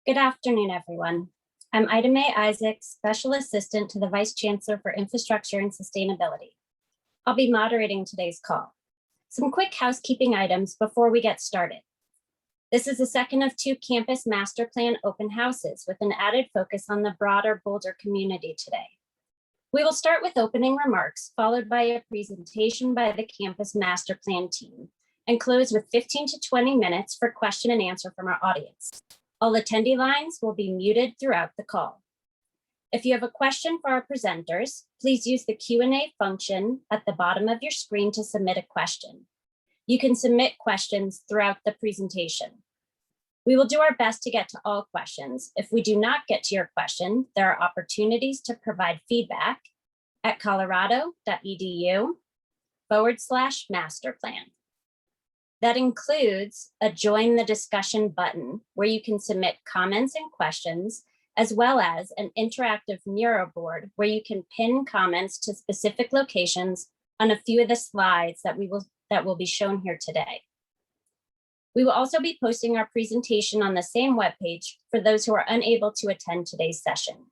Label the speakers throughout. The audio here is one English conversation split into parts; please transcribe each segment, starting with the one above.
Speaker 1: Good afternoon, everyone. I'm Ida Mae Isaac, Special Assistant to the Vice Chancellor for Infrastructure and Sustainability. I'll be moderating today's call. Some quick housekeeping items before we get started. This is the second of two campus master plan open houses with an added focus on the broader Boulder community today. We will start with opening remarks, followed by a presentation by the campus master plan team, and close with 15 to 20 minutes for question and answer from our audience. All attendee lines will be muted throughout the call. If you have a question for our presenters, please use the Q&A function at the bottom of your screen to submit a question. You can submit questions throughout the presentation. We will do our best to get to all questions. If we do not get to your question, there are opportunities to provide feedback at colorado.edu/masterplan. That includes a join the discussion button where you can submit comments and questions, as well as an interactive Miro board where you can pin comments to specific locations on a few of the slides that will be shown here today. We will also be posting our presentation on the same webpage for those who are unable to attend today's session.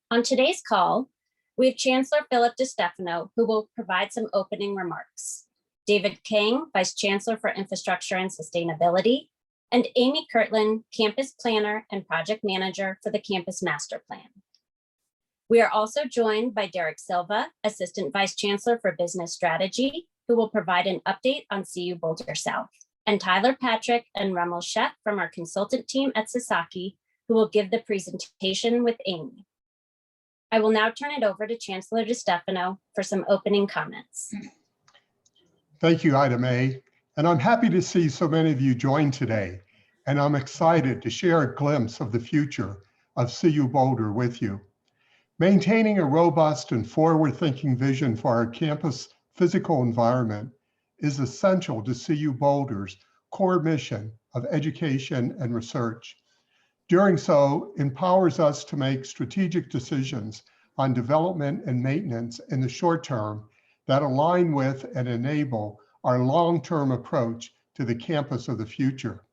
Speaker 1: On today's call, we have Chancellor Philip DeStefano, who will provide some opening remarks, David King, Vice Chancellor for Infrastructure and Sustainability, and Amy Kirtland, Campus Planner and Project Manager for the Campus Master Plan. We are also joined by Derek Silva, Assistant Vice Chancellor for Business Strategy, who will provide an update on CU Boulder South, and Tyler Patrick and Rummel Sheff from our consultant team at Sasaki, who will give the presentation with Amy. I will now turn it over to Chancellor DeStefano for some opening comments.
Speaker 2: Thank you, Ida Mae, and I'm happy to see so many of you join today, and I'm excited to share a glimpse of the future of CU Boulder with you. Maintaining a robust and forward-thinking vision for our campus physical environment is essential to CU Boulder's core mission of education and research. Doing so empowers us to make strategic decisions on development and maintenance in the short term that align with and enable our long-term approach to the campus of the future.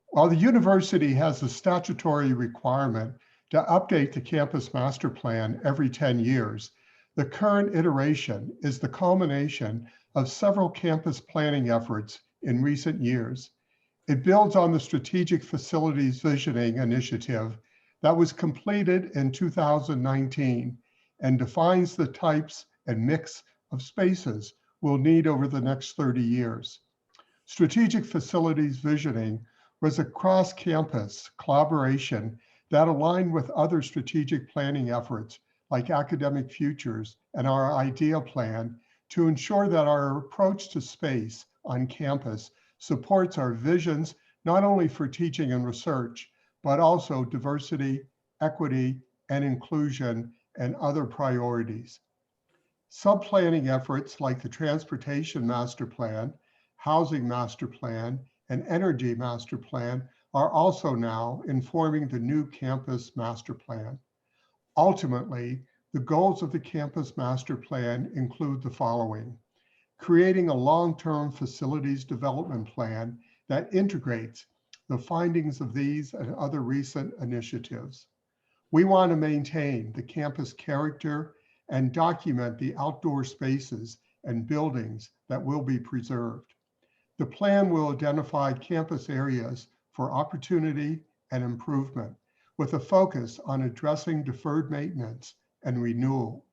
Speaker 2: While the university has a statutory requirement to update the campus master plan every 10 years, the current iteration is the culmination of several campus planning efforts in recent years. It builds on the Strategic Facilities Visioning Initiative that was completed in 2019 and defines the types and mix of spaces we'll need over the next 30 years. Strategic Facilities Visioning was a cross-campus collaboration that aligned with other strategic planning efforts like Academic Futures and our IDEA plan to ensure that our approach to space on campus supports our visions not only for teaching and research, but also diversity, equity, and inclusion and other priorities. Sub-planning efforts like the Transportation Master Plan, Housing Master Plan, and Energy Master Plan are also now informing the new Campus Master Plan. Ultimately, the goals of the Campus Master Plan include the following: creating a long-term facilities development plan that integrates the findings of these and other recent initiatives. We want to maintain the campus character and document the outdoor spaces and buildings that will be preserved. The plan will identify campus areas for opportunity and improvement with a focus on addressing deferred maintenance and renewal.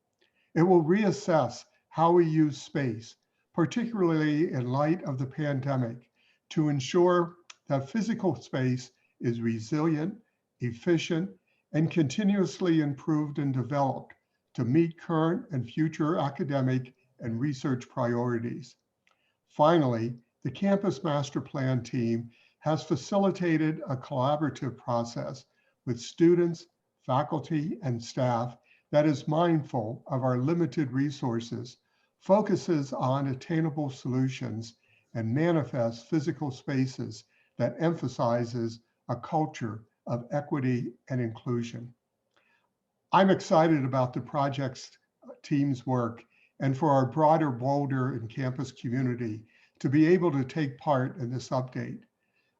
Speaker 2: It will reassess how we use space, particularly in light of the pandemic, to ensure that physical space is resilient, efficient, and continuously improved and developed to meet current and future academic and research priorities. Finally, the Campus Master Plan team has facilitated a collaborative process with students, faculty, and staff that is mindful of our limited resources, focuses on attainable solutions, and manifests physical spaces that emphasizes a culture of equity and inclusion. I'm excited about the project's team's work and for our broader Boulder and campus community to be able to take part in this update.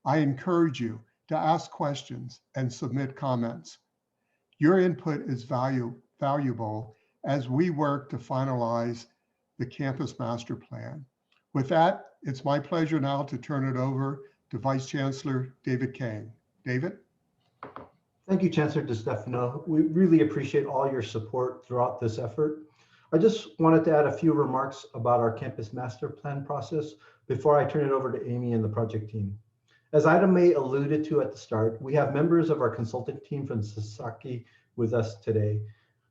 Speaker 2: I encourage you to ask questions and submit comments. Your input is valuable as we work to finalize the campus master plan. With that, it's my pleasure now to turn it over to Vice Chancellor David Kang. David?
Speaker 3: Thank you, Chancellor DeStefano. We really appreciate all your support throughout this effort. I just wanted to add a few remarks about our campus master plan process before I turn it over to Amy and the project team. As Ida May alluded to at the start, we have members of our consultant team from Sasaki with us today.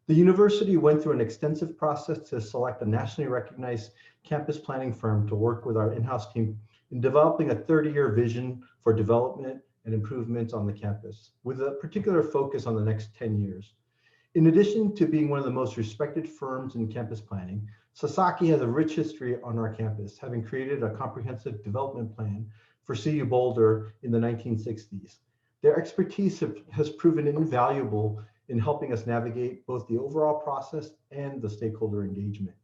Speaker 3: The university went through an extensive process to select a nationally recognized campus planning firm to work with our in-house team in developing a 30-year vision for development and improvements on the campus, with a particular focus on the next 10 years. In addition to being one of the most respected firms in campus planning, Sasaki has a rich history on our campus, having created a comprehensive development plan for CU Boulder in the 1960s. Their expertise has proven invaluable in helping us navigate both the overall process and the stakeholder engagement.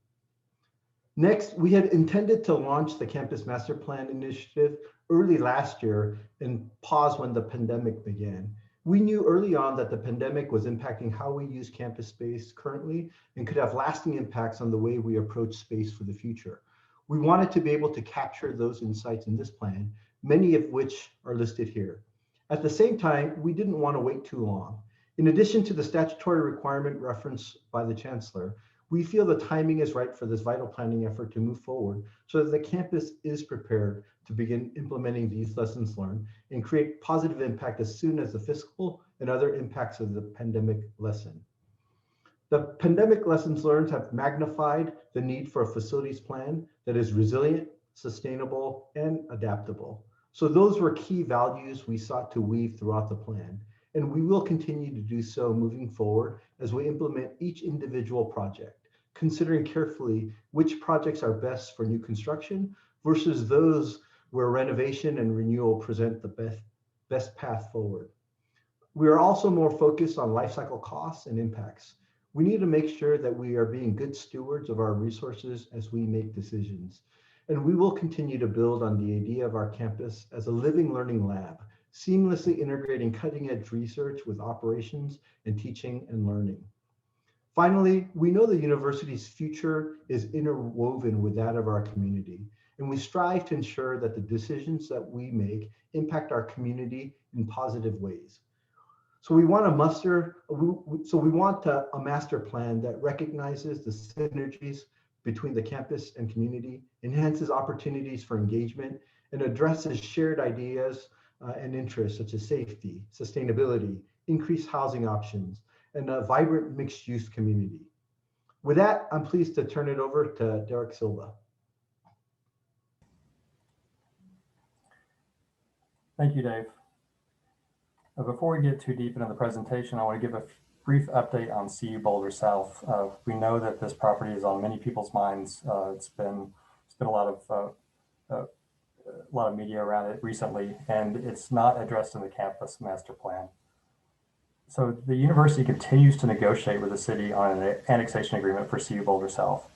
Speaker 3: Next, we had intended to launch the Campus Master Plan initiative early last year and pause when the pandemic began. We knew early on that the pandemic was impacting how we use campus space currently and could have lasting impacts on the way we approach space for the future. We wanted to be able to capture those insights in this plan, many of which are listed here. At the same time, we didn't want to wait too long. In addition to the statutory requirement referenced by the Chancellor, we feel the timing is right for this vital planning effort to move forward so that the campus is prepared to begin implementing these lessons learned and create positive impact as soon as the fiscal and other impacts of the pandemic lessen. The pandemic lessons learned have magnified the need for a facilities plan that is resilient, sustainable, and adaptable. So those were key values we sought to weave throughout the plan, and we will continue to do so moving forward as we implement each individual project, considering carefully which projects are best for new construction versus those where renovation and renewal present the best path forward. We are also more focused on life cycle costs and impacts. We need to make sure that we are being good stewards of our resources as we make decisions. And we will continue to build on the idea of our campus as a living learning lab, seamlessly integrating cutting-edge research with operations and teaching and learning. Finally, we know the university's future is interwoven with that of our community, and we strive to ensure that the decisions that we make impact our community in positive ways. So we want a master plan that recognizes the synergies between the campus and community, enhances opportunities for engagement, and addresses shared ideas and interests such as safety, sustainability, increased housing options, and a vibrant mixed-use community. With that, I'm pleased to turn it over to Derek Silva.
Speaker 4: Thank you, Dave. Before we get too deep into the presentation, I want to give a brief update on CU Boulder South. We know that this property is on many people's minds. It's been a lot of media around it recently, and it's not addressed in the campus master plan. So the university continues to negotiate with the city on an annexation agreement for CU Boulder South.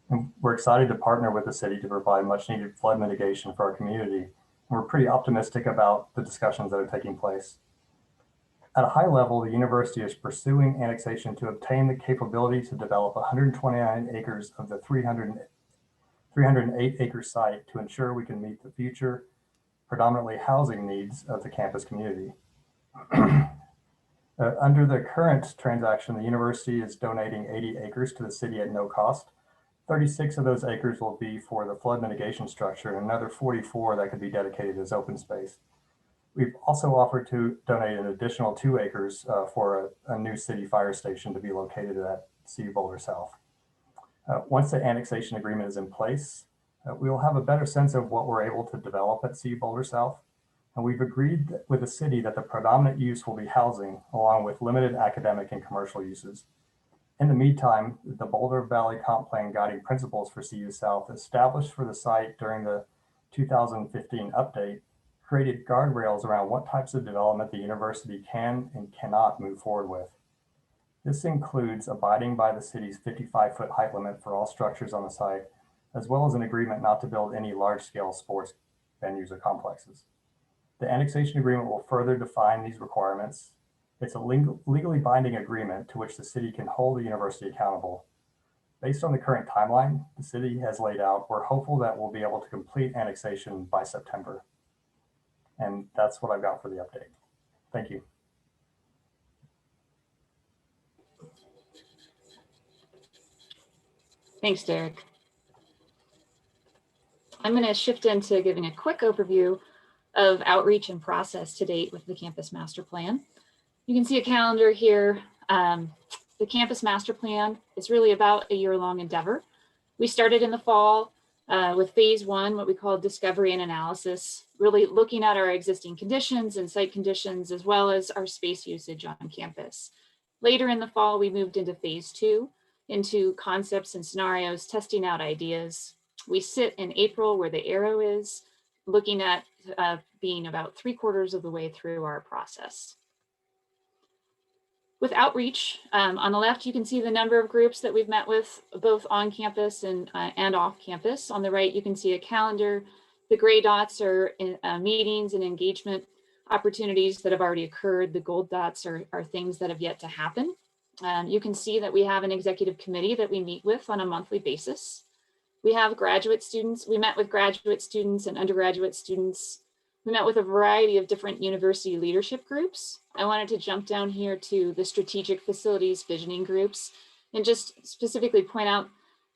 Speaker 4: And we're excited to partner with the city to provide much needed flood mitigation for our community. And we're pretty optimistic about the discussions that are taking place. At a high level, the university is pursuing annexation to obtain the capability to develop 129 acres of the 308 acre site to ensure we can meet the future predominantly housing needs of the campus community. Under the current transaction, the university is donating 80 acres to the city at no cost. 36 of those acres will be for the flood mitigation structure, and another 44 that could be dedicated as open space. We've also offered to donate an additional 2 acres for a new city fire station to be located at CU Boulder South. Once the annexation agreement is in place, we will have a better sense of what we're able to develop at CU Boulder South. And we've agreed with the city that the predominant use will be housing, along with limited academic and commercial uses. In the meantime, the Boulder Valley Comp Plan guiding principles for CU South established for the site during the 2015 update created guardrails around what types of development the university can and cannot move forward with. This includes abiding by the city's 55-foot height limit for all structures on the site, as well as an agreement not to build any large-scale sports venues or complexes. The annexation agreement will further define these requirements. It's a legally binding agreement to which the city can hold the university accountable. Based on the current timeline the city has laid out, we're hopeful that we'll be able to complete annexation by September. And that's what I've got for the update. Thank you.
Speaker 5: Thanks, Derek. I'm going to shift into giving a quick overview of outreach and process to date with the Campus Master Plan. You can see a calendar here. The Campus Master Plan is really about a year-long endeavor. We started in the fall with phase one, what we call discovery and analysis, really looking at our existing conditions and site conditions, as well as our space usage on campus. Later in the fall, we moved into phase two, into concepts and scenarios, testing out ideas. We sit in April where the arrow is, looking at being about 3/4 of the way through our process. With outreach, on the left, you can see the number of groups that we've met with both on campus and off campus. On the right, you can see a calendar. The gray dots are meetings and engagement opportunities that have already occurred. The gold dots are things that have yet to happen. You can see that we have an executive committee that we meet with on a monthly basis. We have graduate students. We met with graduate students and undergraduate students. We met with a variety of different university leadership groups. I wanted to jump down here to the strategic facilities visioning groups and just specifically point out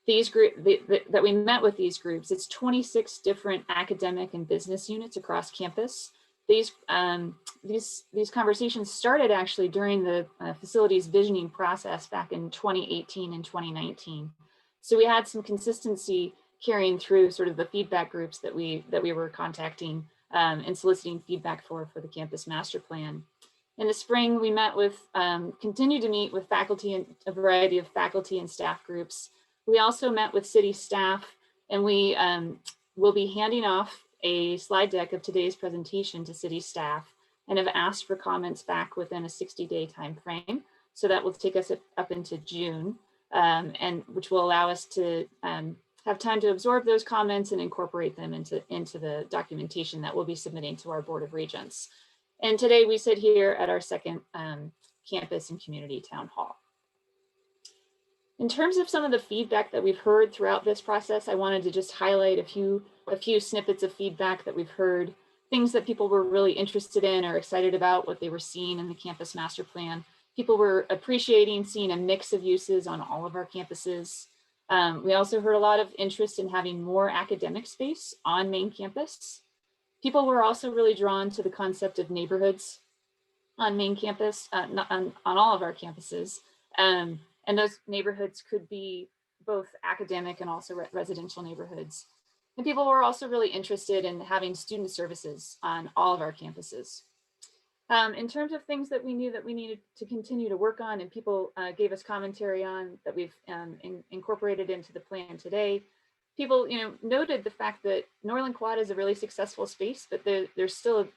Speaker 5: these groups that we met with these groups. It's 26 different academic and business units across campus. These conversations started actually during the facilities visioning process back in 2018 and 2019. So we had some consistency carrying through sort of the feedback groups that we were contacting and soliciting feedback for the Campus Master Plan. In the spring, we met with, continued to meet with faculty and a variety of faculty and staff groups. We also met with city staff, and we will be handing off a slide deck of today's presentation to city staff and have asked for comments back within a 60-day time frame. So that will take us up into June, and which will allow us to have time to absorb those comments and incorporate them into the documentation that we'll be submitting to our Board of Regents. And today we sit here at our second campus and community town hall. In terms of some of the feedback that we've heard throughout this process, I wanted to just highlight a few snippets of feedback that we've heard, things that people were really interested in or excited about, what they were seeing in the Campus Master Plan. People were appreciating seeing a mix of uses on all of our campuses. We also heard a lot of interest in having more academic space on main campus. People were also really drawn to the concept of neighborhoods on main campus, on all of our campuses. And those neighborhoods could be both academic and also residential neighborhoods. And people were also really interested in having student services on all of our campuses. In terms of things that we knew that we needed to continue to work on and people gave us commentary on that we've incorporated into the plan today, people noted the fact that Norland Quad is a really successful space, but there's still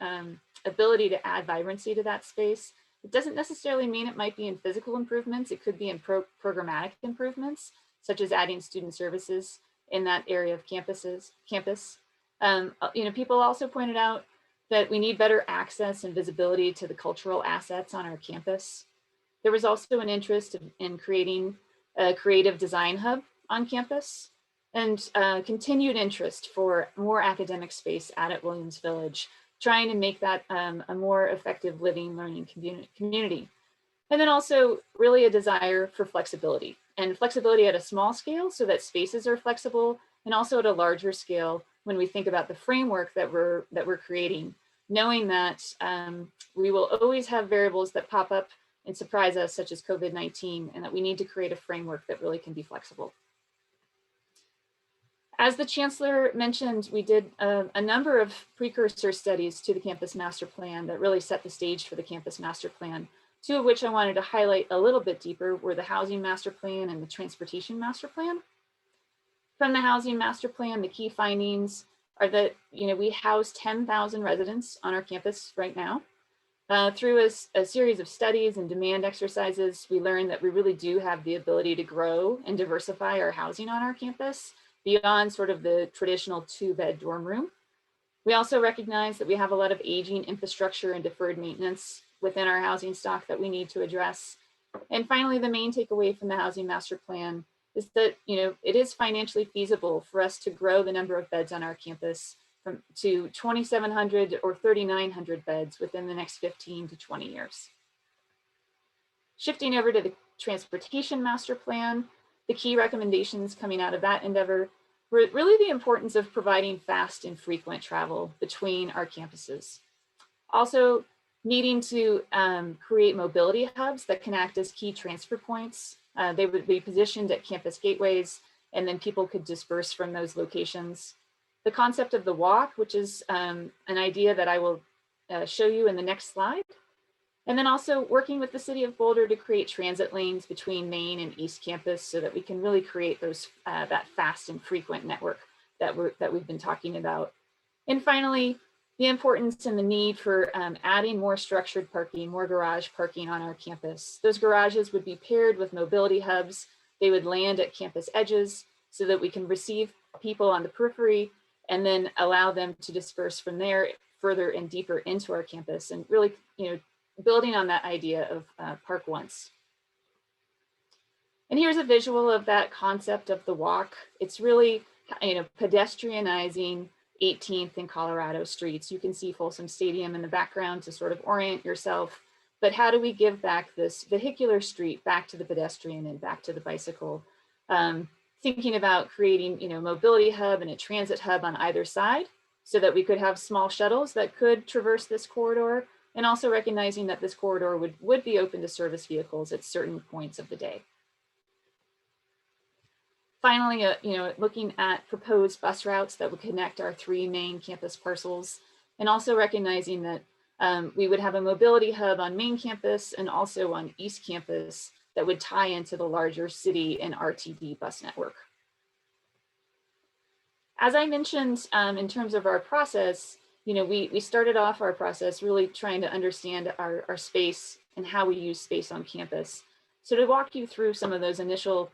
Speaker 5: ability to add vibrancy to that space. It doesn't necessarily mean it might be in physical improvements. It could be in programmatic improvements, such as adding student services in that area of campus. People also pointed out that we need better access and visibility to the cultural assets on our campus. There was also an interest in creating a creative design hub on campus and continued interest for more academic space at Williams Village, trying to make that a more effective living, learning community. And then also really a desire for flexibility and flexibility at a small scale so that spaces are flexible, and also at a larger scale when we think about the framework that we're creating, knowing that we will always have variables that pop up and surprise us, such as COVID-19, and that we need to create a framework that really can be flexible. As the Chancellor mentioned, we did a number of precursor studies to the Campus Master Plan that really set the stage for the Campus Master Plan. Two of which I wanted to highlight a little bit deeper were the Housing Master Plan and the Transportation Master Plan. From the Housing Master Plan, the key findings are that we house 10,000 residents on our campus right now. Through a series of studies and demand exercises, we learned that we really do have the ability to grow and diversify our housing on our campus beyond sort of the traditional 2-bed dorm room. We also recognize that we have a lot of aging infrastructure and deferred maintenance within our housing stock that we need to address. And finally, the main takeaway from the housing master plan is that it is financially feasible for us to grow the number of beds on our campus to 2,700 or 3,900 beds within the next 15 to 20 years. Shifting over to the transportation master plan, the key recommendations coming out of that endeavor were really the importance of providing fast and frequent travel between our campuses. Also, needing to create mobility hubs that can act as key transfer points. They would be positioned at campus gateways, and then people could disperse from those locations. The concept of the walk, which is an idea that I will show you in the next slide. And then also working with the city of Boulder to create transit lanes between Main and East Campus so that we can really create those that fast and frequent network that we've been talking about. And finally, the importance and the need for adding more structured parking, more garage parking on our campus. Those garages would be paired with mobility hubs. They would land at campus edges so that we can receive people on the periphery and then allow them to disperse from there further and deeper into our campus, and really, building on that idea of park once. And here's a visual of that concept of the walk. It's really, pedestrianizing 18th and Colorado streets. You can see Folsom Stadium in the background to sort of orient yourself. But how do we give back this vehicular street back to the pedestrian and back to the bicycle? Thinking about creating, mobility hub and a transit hub on either side so that we could have small shuttles that could traverse this corridor, and also recognizing that this corridor would be open to service vehicles at certain points of the day. Finally, looking at proposed bus routes that would connect our 3 main campus parcels, and also recognizing that we would have a mobility hub on main campus and also on East Campus that would tie into the larger city and RTD bus network. As I mentioned, in terms of our process, we started off our process really trying to understand our space and how we use space on campus. So to walk you through some of those initial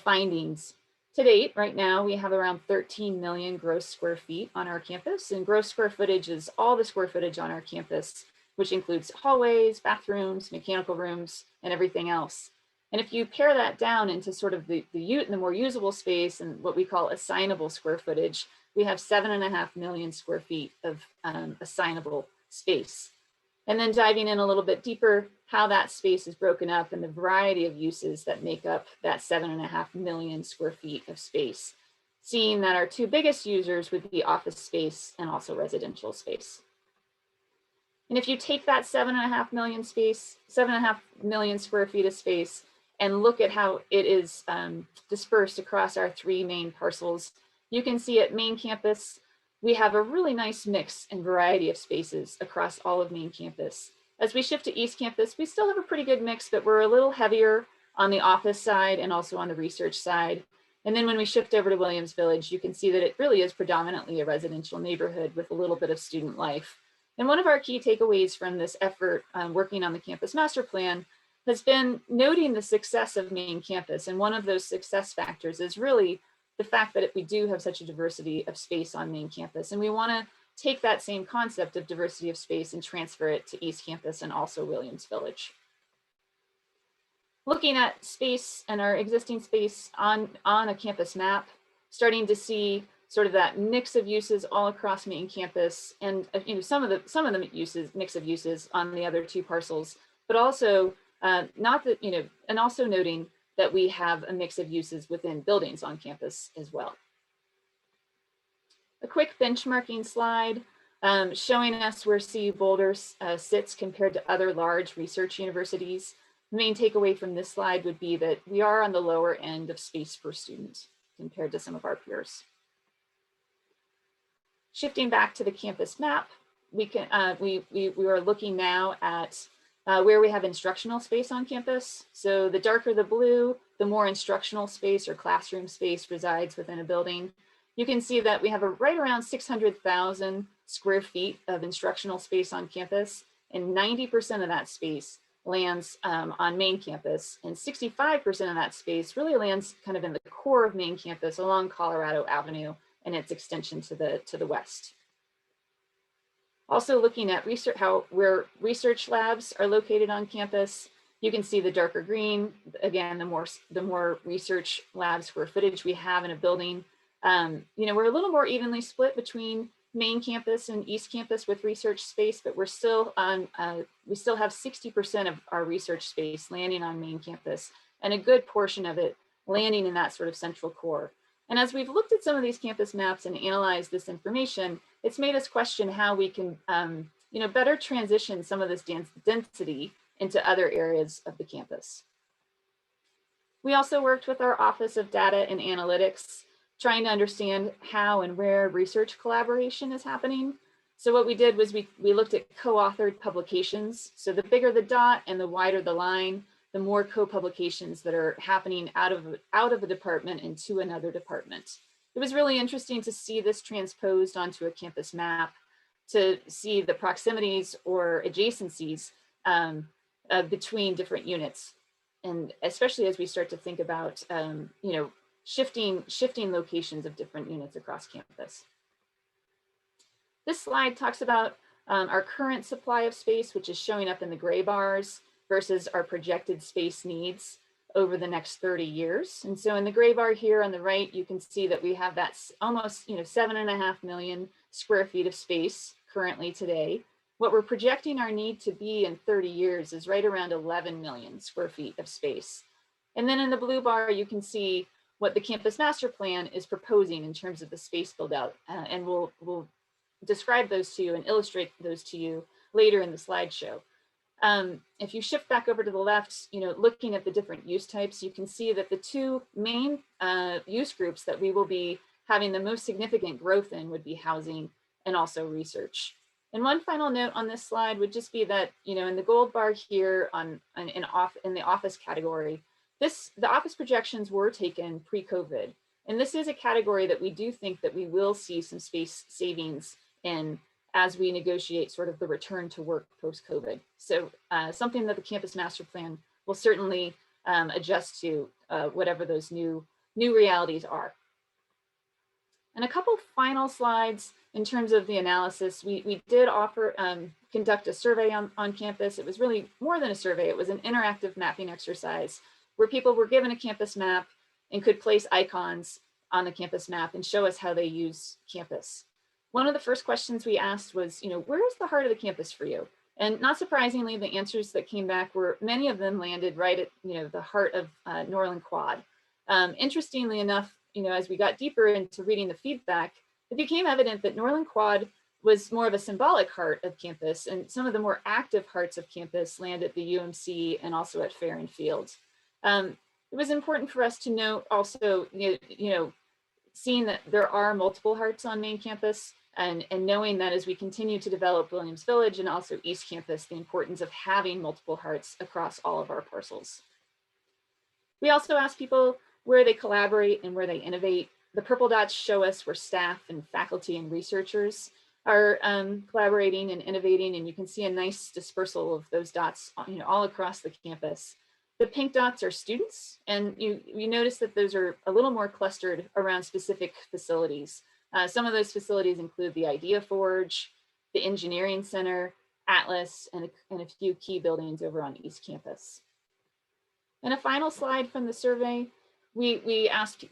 Speaker 5: findings, to date, right now, we have around 13 million gross square feet on our campus, and gross square footage is all the square footage on our campus, which includes hallways, bathrooms, mechanical rooms, and everything else. And if you pare that down into sort of the more usable space and what we call assignable square footage, we have 7.5 million square feet of assignable space. And then diving in a little bit deeper, how that space is broken up and the variety of uses that make up that 7.5 million square feet of space, seeing that our 2 biggest users would be office space and also residential space. And if you take that 7.5 million square feet of space and look at how it is dispersed across our 3 main parcels, you can see at main campus, we have a really nice mix and variety of spaces across all of main campus. As we shift to East Campus, we still have a pretty good mix, but we're a little heavier on the office side and also on the research side. And then when we shift over to Williams Village, you can see that it really is predominantly a residential neighborhood with a little bit of student life. And one of our key takeaways from this effort working on the campus master plan has been noting the success of main campus. And one of those success factors is really the fact that we do have such a diversity of space on main campus. And we want to take that same concept of diversity of space and transfer it to East Campus and also Williams Village. Looking at space and our existing space on a campus map, starting to see sort of that mix of uses all across main campus, and some of the mix of uses on the other 2 parcels, but also and also noting that we have a mix of uses within buildings on campus as well. A quick benchmarking slide showing us where CU Boulder sits compared to other large research universities. The main takeaway from this slide would be that we are on the lower end of space per student compared to some of our peers. Shifting back to the campus map, we are looking now at where we have instructional space on campus. So the darker the blue, the more instructional space or classroom space resides within a building. You can see that we have right around 600,000 square feet of instructional space on campus, and 90% of that space lands on main campus, and 65% of that space really lands kind of in the core of main campus along Colorado Avenue and its extension to the west. Also looking at research, where research labs are located on campus. You can see the darker green, again, the more research lab square footage we have in a building. We're a little more evenly split between main campus and East Campus with research space, but we're still on, we still have 60% of our research space landing on main campus, and a good portion of it landing in that sort of central core. And as we've looked at some of these campus maps and analyzed this information, it's made us question how we can better transition some of this density into other areas of the campus. We also worked with our Office of Data and Analytics, trying to understand how and where research collaboration is happening. So what we did was we looked at co-authored publications. So the bigger the dot and the wider the line, the more co-publications that are happening out of a department into another department. It was really interesting to see this transposed onto a campus map, to see the proximities or adjacencies between different units. And especially as we start to think about, shifting locations of different units across campus. This slide talks about our current supply of space, which is showing up in the gray bars, versus our projected space needs over the next 30 years. And so in the gray bar here on the right, you can see that we have that almost 7.5 million square feet of space currently today. What we're projecting our need to be in 30 years is right around 11 million square feet of space. And then in the blue bar, you can see what the campus master plan is proposing in terms of the space build out. And we'll describe those to you and illustrate those to you later in the slideshow. If you shift back over to the left, looking at the different use types, you can see that the two main use groups that we will be having the most significant growth in would be housing and also research. And one final note on this slide would just be that, in the gold bar here in the office category, the office projections were taken pre-COVID. And this is a category that we do think that we will see some space savings in as we negotiate sort of the return to work post-COVID. So something that the campus master plan will certainly adjust to whatever those new realities are. And a couple final slides in terms of the analysis. We did conduct a survey on campus. It was really more than a survey. It was an interactive mapping exercise where people were given a campus map and could place icons on the campus map and show us how they use campus. One of the first questions we asked was, where is the heart of the campus for you? And not surprisingly, the answers that came back were, many of them landed right at, the heart of Norland Quad. Interestingly enough, as we got deeper into reading the feedback, it became evident that Norland Quad was more of a symbolic heart of campus, and some of the more active hearts of campus land at the UMC and also at Fair and Field. It was important for us to note also, seeing that there are multiple hearts on main campus, and knowing that as we continue to develop Williams Village and also East Campus, the importance of having multiple hearts across all of our parcels. We also asked people where they collaborate and where they innovate. The purple dots show us where staff and faculty and researchers are collaborating and innovating, and you can see a nice dispersal of those dots all across the campus. The pink dots are students, and you notice that those are a little more clustered around specific facilities. Some of those facilities include the Idea Forge, the Engineering Center, Atlas, and a few key buildings over on East Campus. And a final slide from the survey, we asked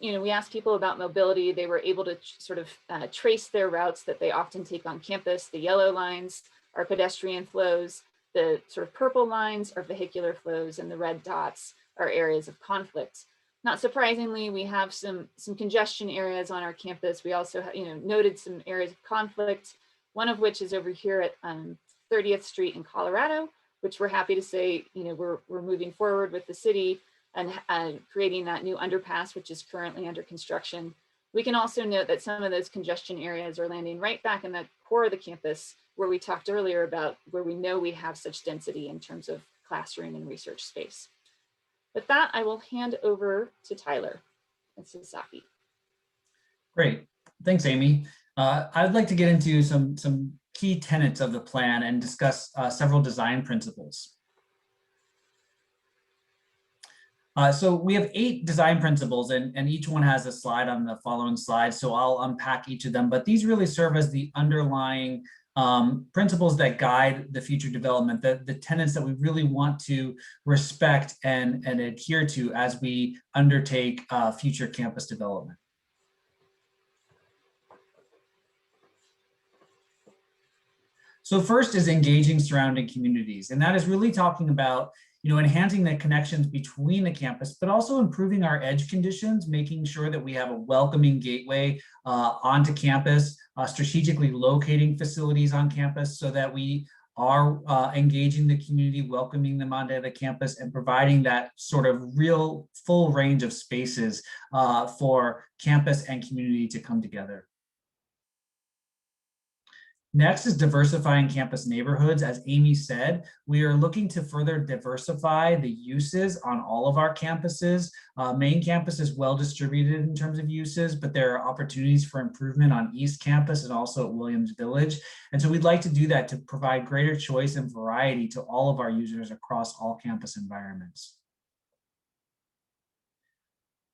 Speaker 5: people about mobility. They were able to sort of trace their routes that they often take on campus. The yellow lines are pedestrian flows, the sort of purple lines are vehicular flows, and the red dots are areas of conflict. Not surprisingly, we have some congestion areas on our campus. We also noted some areas of conflict, one of which is over here at 30th Street in Colorado, which we're happy to say we're moving forward with the city and creating that new underpass, which is currently under construction. We can also note that some of those congestion areas are landing right back in the core of the campus, where we talked earlier about where we know we have such density in terms of classroom and research space. With that, I will hand over to Tyler and Sasaki.
Speaker 6: Great, thanks, Amy. I'd like to get into some key tenets of the plan and discuss several design principles. So we have 8 design principles, and each one has a slide on the following slide, so I'll unpack each of them, but these really serve as the underlying principles that guide the future development, the tenets that we really want to respect and adhere to as we undertake future campus development. So first is engaging surrounding communities, and that is really talking about enhancing the connections between the campus, but also improving our edge conditions, making sure that we have a welcoming gateway onto campus, strategically locating facilities on campus so that we are engaging the community, welcoming them onto the campus, and providing that sort of real full range of spaces for campus and community to come together. Next is diversifying campus neighborhoods. As Amy said, we are looking to further diversify the uses on all of our campuses. Main campus is well distributed in terms of uses, but there are opportunities for improvement on East Campus and also at Williams Village. And so we'd like to do that to provide greater choice and variety to all of our users across all campus environments.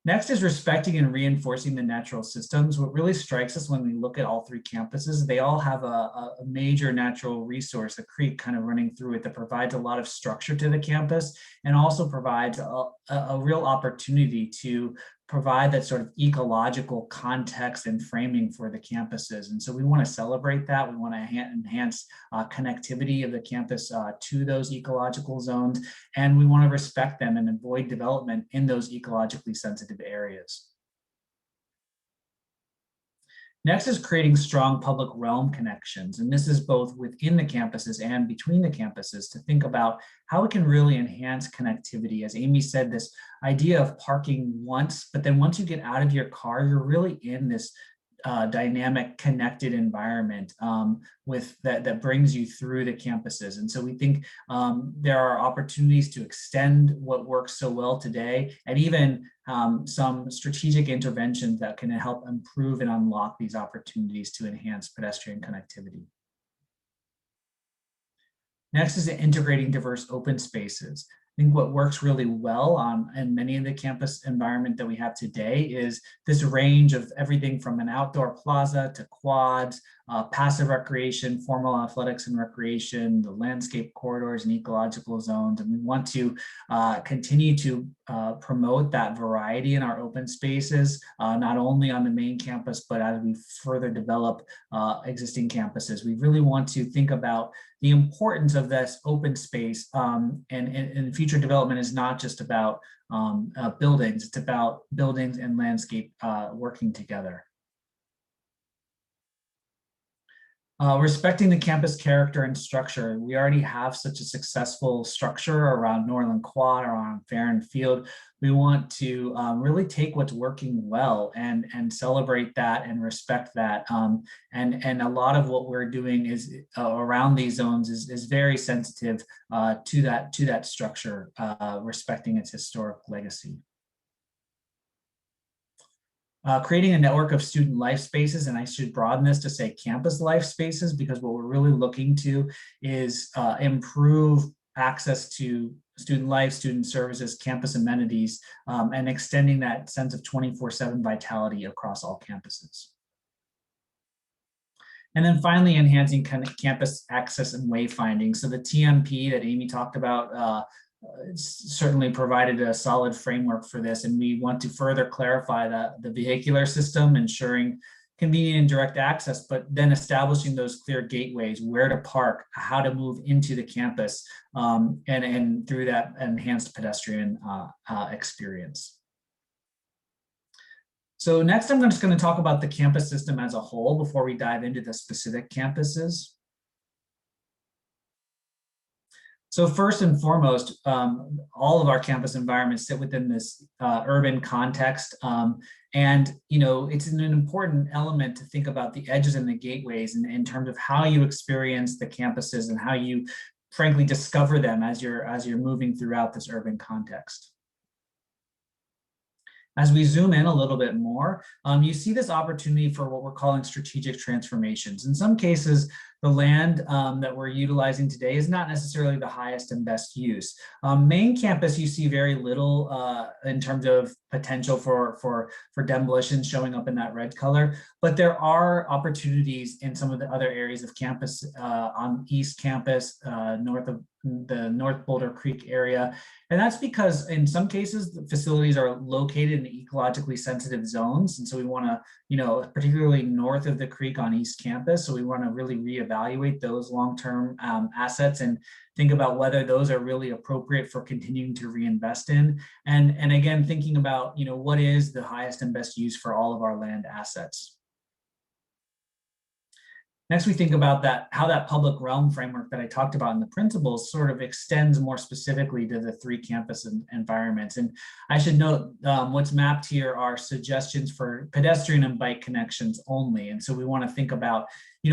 Speaker 6: Next is respecting and reinforcing the natural systems. What really strikes us when we look at all three campuses, they all have a major natural resource, a creek kind of running through it that provides a lot of structure to the campus and also provides a real opportunity to provide that sort of ecological context and framing for the campuses. And so we want to celebrate that. We want to enhance connectivity of the campus to those ecological zones, and we want to respect them and avoid development in those ecologically sensitive areas. Next is creating strong public realm connections. And this is both within the campuses and between the campuses to think about how we can really enhance connectivity. As Amy said, this idea of parking once, but then once you get out of your car, you're really in this dynamic connected environment with that brings you through the campuses. And so we think there are opportunities to extend what works so well today, and even some strategic interventions that can help improve and unlock these opportunities to enhance pedestrian connectivity. Next is integrating diverse open spaces. I think what works really well in many of the campus environment that we have today is this range of everything from an outdoor plaza to quads, passive recreation, formal athletics and recreation, the landscape corridors and ecological zones. And we want to continue to promote that variety in our open spaces, not only on the main campus, but as we further develop existing campuses. We really want to think about the importance of this open space, and future development is not just about buildings, it's about buildings and landscape working together. Respecting the campus character and structure. We already have such a successful structure around Norland Quad, around Farron Field. We want to really take what's working well and celebrate that and respect that. And a lot of what we're doing is around these zones is very sensitive to that structure, respecting its historic legacy. Creating a network of student life spaces, and I should broaden this to say campus life spaces, because what we're really looking to is improve access to student life, student services, campus amenities, and extending that sense of 24/7 vitality across all campuses. And then finally, enhancing campus access and wayfinding. So the TMP that Amy talked about certainly provided a solid framework for this, and we want to further clarify the vehicular system, ensuring convenient and direct access, but then establishing those clear gateways, where to park, how to move into the campus, and through that enhanced pedestrian experience. So next, I'm just going to talk about the campus system as a whole before we dive into the specific campuses. So first and foremost, all of our campus environments sit within this urban context. And it's an important element to think about the edges and the gateways in terms of how you experience the campuses and how you frankly discover them as you're moving throughout this urban context. As we zoom in a little bit more, you see this opportunity for what we're calling strategic transformations. In some cases, the land that we're utilizing today is not necessarily the highest and best use. Main campus, you see very little in terms of potential for demolition showing up in that red color, but there are opportunities in some of the other areas of campus on East Campus, north of the North Boulder Creek area. And that's because in some cases, the facilities are located in ecologically sensitive zones. And so we want to, particularly north of the creek on East Campus. So we want to really reevaluate those long-term assets and think about whether those are really appropriate for continuing to reinvest in. And again, thinking about, what is the highest and best use for all of our land assets. Next, we think about how that public realm framework that I talked about in the principles sort of extends more specifically to the 3 campus environments. And I should note what's mapped here are suggestions for pedestrian and bike connections only. And so we want to think about,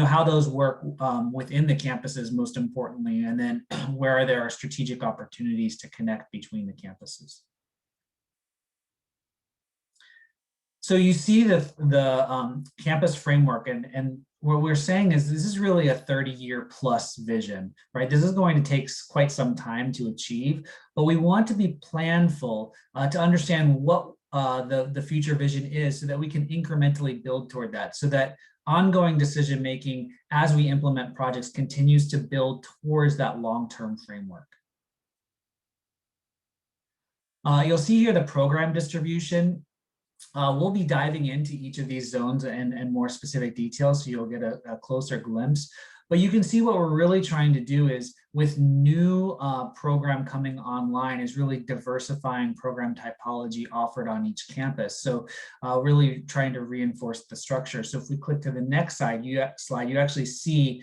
Speaker 6: how those work within the campuses most importantly, and then where there are strategic opportunities to connect between the campuses. So you see the campus framework, and what we're saying is this is really a 30-year plus vision, right? This is going to take quite some time to achieve, but we want to be planful to understand what the future vision is so that we can incrementally build toward that, so that ongoing decision-making as we implement projects continues to build towards that long-term framework. You'll see here the program distribution. We'll be diving into each of these zones and more specific details, so you'll get a closer glimpse. But you can see what we're really trying to do is, with new program coming online, is really diversifying program typology offered on each campus. So really trying to reinforce the structure. So if we click to the next slide, you actually see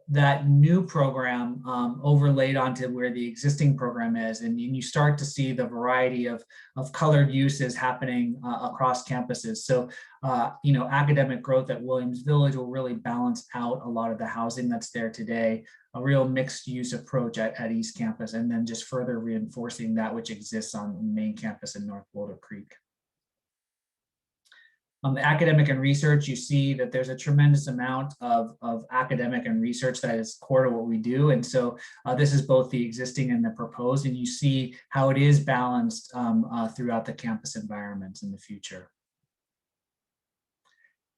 Speaker 6: that new program overlaid onto where the existing program is, and you start to see the variety of colored uses happening across campuses. So, academic growth at Williams Village will really balance out a lot of the housing that's there today, a real mixed use approach at East Campus, and then just further reinforcing that which exists on the main campus in North Boulder Creek. The academic and research, you see that there's a tremendous amount of academic and research that is core to what we do. And so this is both the existing and the proposed, and you see how it is balanced throughout the campus environments in the future.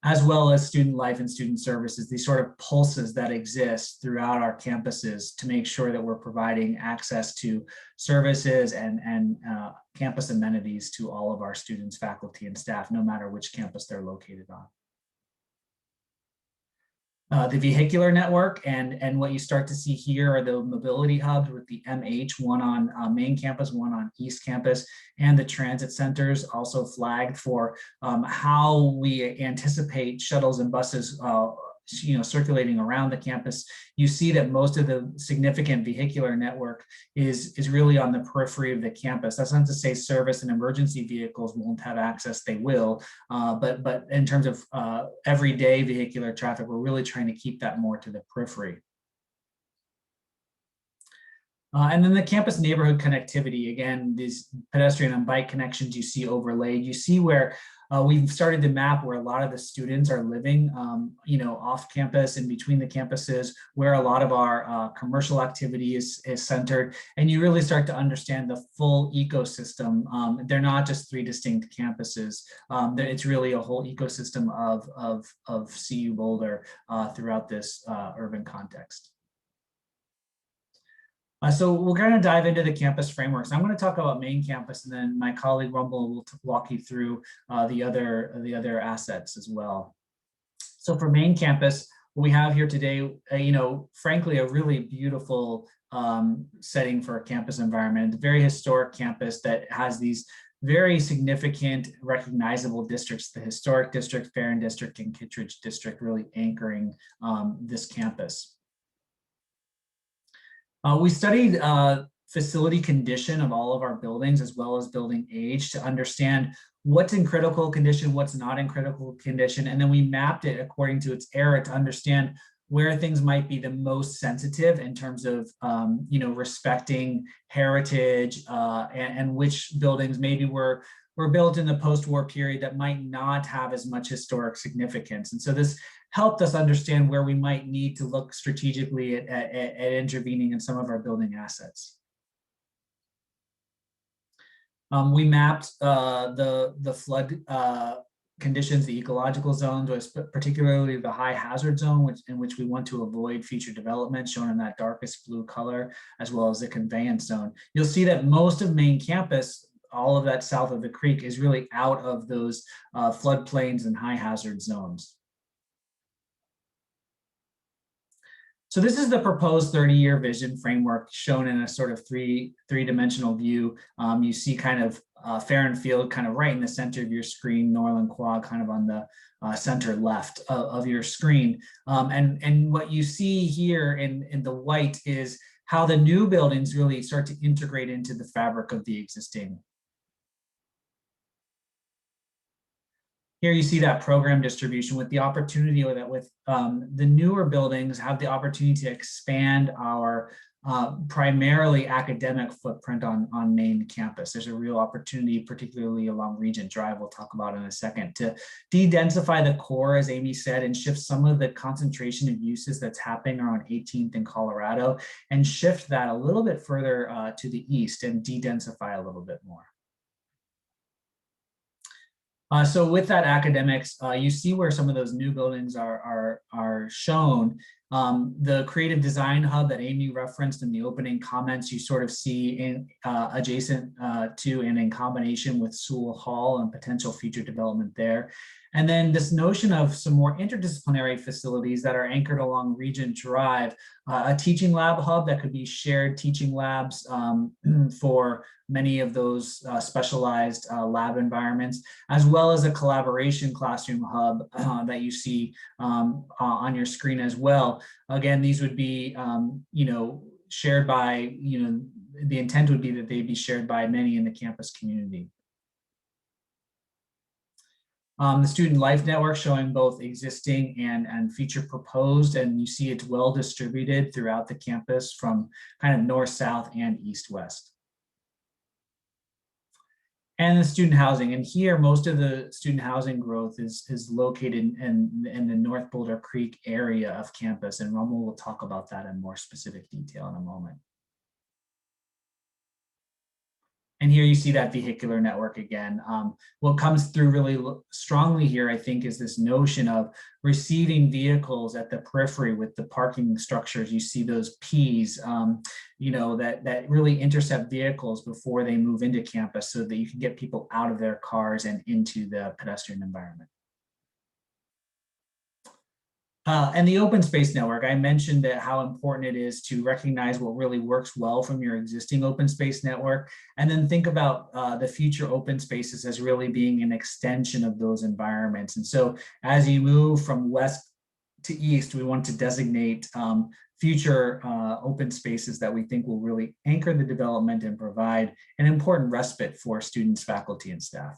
Speaker 6: As well as student life and student services, these sort of pulses that exist throughout our campuses to make sure that we're providing access to services and campus amenities to all of our students, faculty, and staff, no matter which campus they're located on. The vehicular network, and what you start to see here are the mobility hubs with the MH, one on main campus, one on East Campus, and the transit centers also flagged for how we anticipate shuttles and buses circulating around the campus. You see that most of the significant vehicular network is really on the periphery of the campus. That's not to say service and emergency vehicles won't have access, they will, but in terms of everyday vehicular traffic, we're really trying to keep that more to the periphery. And then the campus neighborhood connectivity, again, these pedestrian and bike connections you see overlaid. You see where we've started to map where a lot of the students are living, off campus and between the campuses, where a lot of our commercial activity is centered. And you really start to understand the full ecosystem. They're not just 3 distinct campuses. It's really a whole ecosystem of CU Boulder throughout this urban context. So we're going to dive into the campus frameworks. I'm going to talk about main campus, and then my colleague Rumble will walk you through the other assets as well. So for main campus, what we have here today, frankly, a really beautiful setting for a campus environment. It's a very historic campus that has these very significant recognizable districts, the Historic District, Farron District, and Kittredge District really anchoring this campus. We studied facility condition of all of our buildings as well as building age to understand what's in critical condition, what's not in critical condition, and then we mapped it according to its era to understand where things might be the most sensitive in terms of respecting heritage and which buildings maybe were were built in the post-war period that might not have as much historic significance. And so this helped us understand where we might need to look strategically at intervening in some of our building assets. We mapped the flood conditions, the ecological zones, particularly the high hazard zone, in which we want to avoid future development, shown in that darkest blue color, as well as the conveyance zone. You'll see that most of main campus, all of that south of the creek, is really out of those floodplains and high hazard zones. So this is the proposed 30-year vision framework shown in a sort of three-dimensional view. You see kind of Farron Field kind of right in the center of your screen, Norland Quad kind of on the center left of your screen. And what you see here in the white is how the new buildings really start to integrate into the fabric of the existing. Here you see that program distribution with the opportunity that with the newer buildings have the opportunity to expand our primarily academic footprint on main campus. There's a real opportunity, particularly along Regent Drive, we'll talk about in a second, to de-densify the core, as Amy said, and shift some of the concentration of uses that's happening around 18th and Colorado, and shift that a little bit further to the east and de-densify a little bit more. So with that academics, you see where some of those new buildings are shown. The creative design hub that Amy referenced in the opening comments, you sort of see in adjacent to and in combination with Sewell Hall and potential future development there. And then this notion of some more interdisciplinary facilities that are anchored along Regent Drive, a teaching lab hub that could be shared teaching labs for many of those specialized lab environments, as well as a collaboration classroom hub that you see on your screen as well. Again, these would be, shared by, the intent would be that they'd be shared by many in the campus community. The Student Life Network showing both existing and future proposed, and you see it's well distributed throughout the campus from kind of north, south, and east, west. And the student housing, and here most of the student housing growth is located in the North Boulder Creek area of campus, and Rommel will talk about that in more specific detail in a moment. And here you see that vehicular network again. What comes through really strongly here, I think, is this notion of receiving vehicles at the periphery with the parking structures. You see those Ps, that really intercept vehicles before they move into campus so that you can get people out of their cars and into the pedestrian environment. And the open space network, I mentioned that how important it is to recognize what really works well from your existing open space network, and then think about the future open spaces as really being an extension of those environments. And so as you move from west to east, we want to designate future open spaces that we think will really anchor the development and provide an important respite for students, faculty, and staff.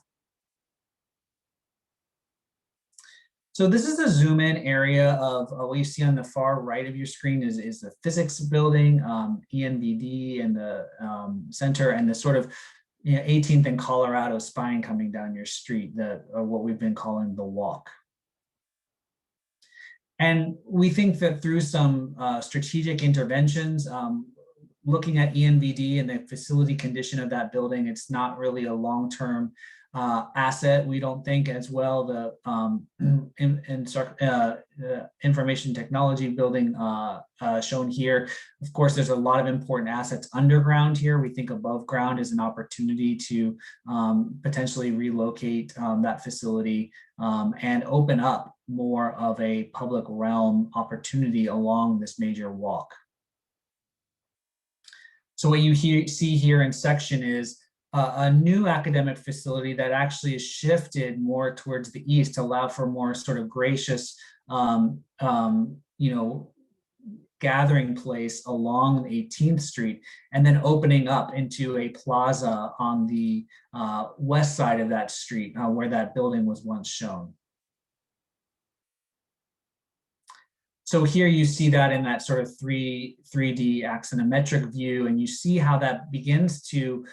Speaker 6: So this is the zoom in area of what you see on the far right of your screen is the physics building, ENVD and the center, and the sort of 18th and Colorado spine coming down your street, what we've been calling the walk. And we think that through some strategic interventions, looking at ENVD and the facility condition of that building, it's not really a long-term asset, we don't think, as well. The information technology building shown here. Of course, there's a lot of important assets underground here. We think above ground is an opportunity to potentially relocate that facility and open up more of a public realm opportunity along this major walk. So what you see here in section is a new academic facility that actually is shifted more towards the east to allow for more sort of gracious, gathering place along 18th Street, and then opening up into a plaza on the west side of that street where that building was once shown. So here you see that in that sort of 3D axonometric view, and you see how that begins to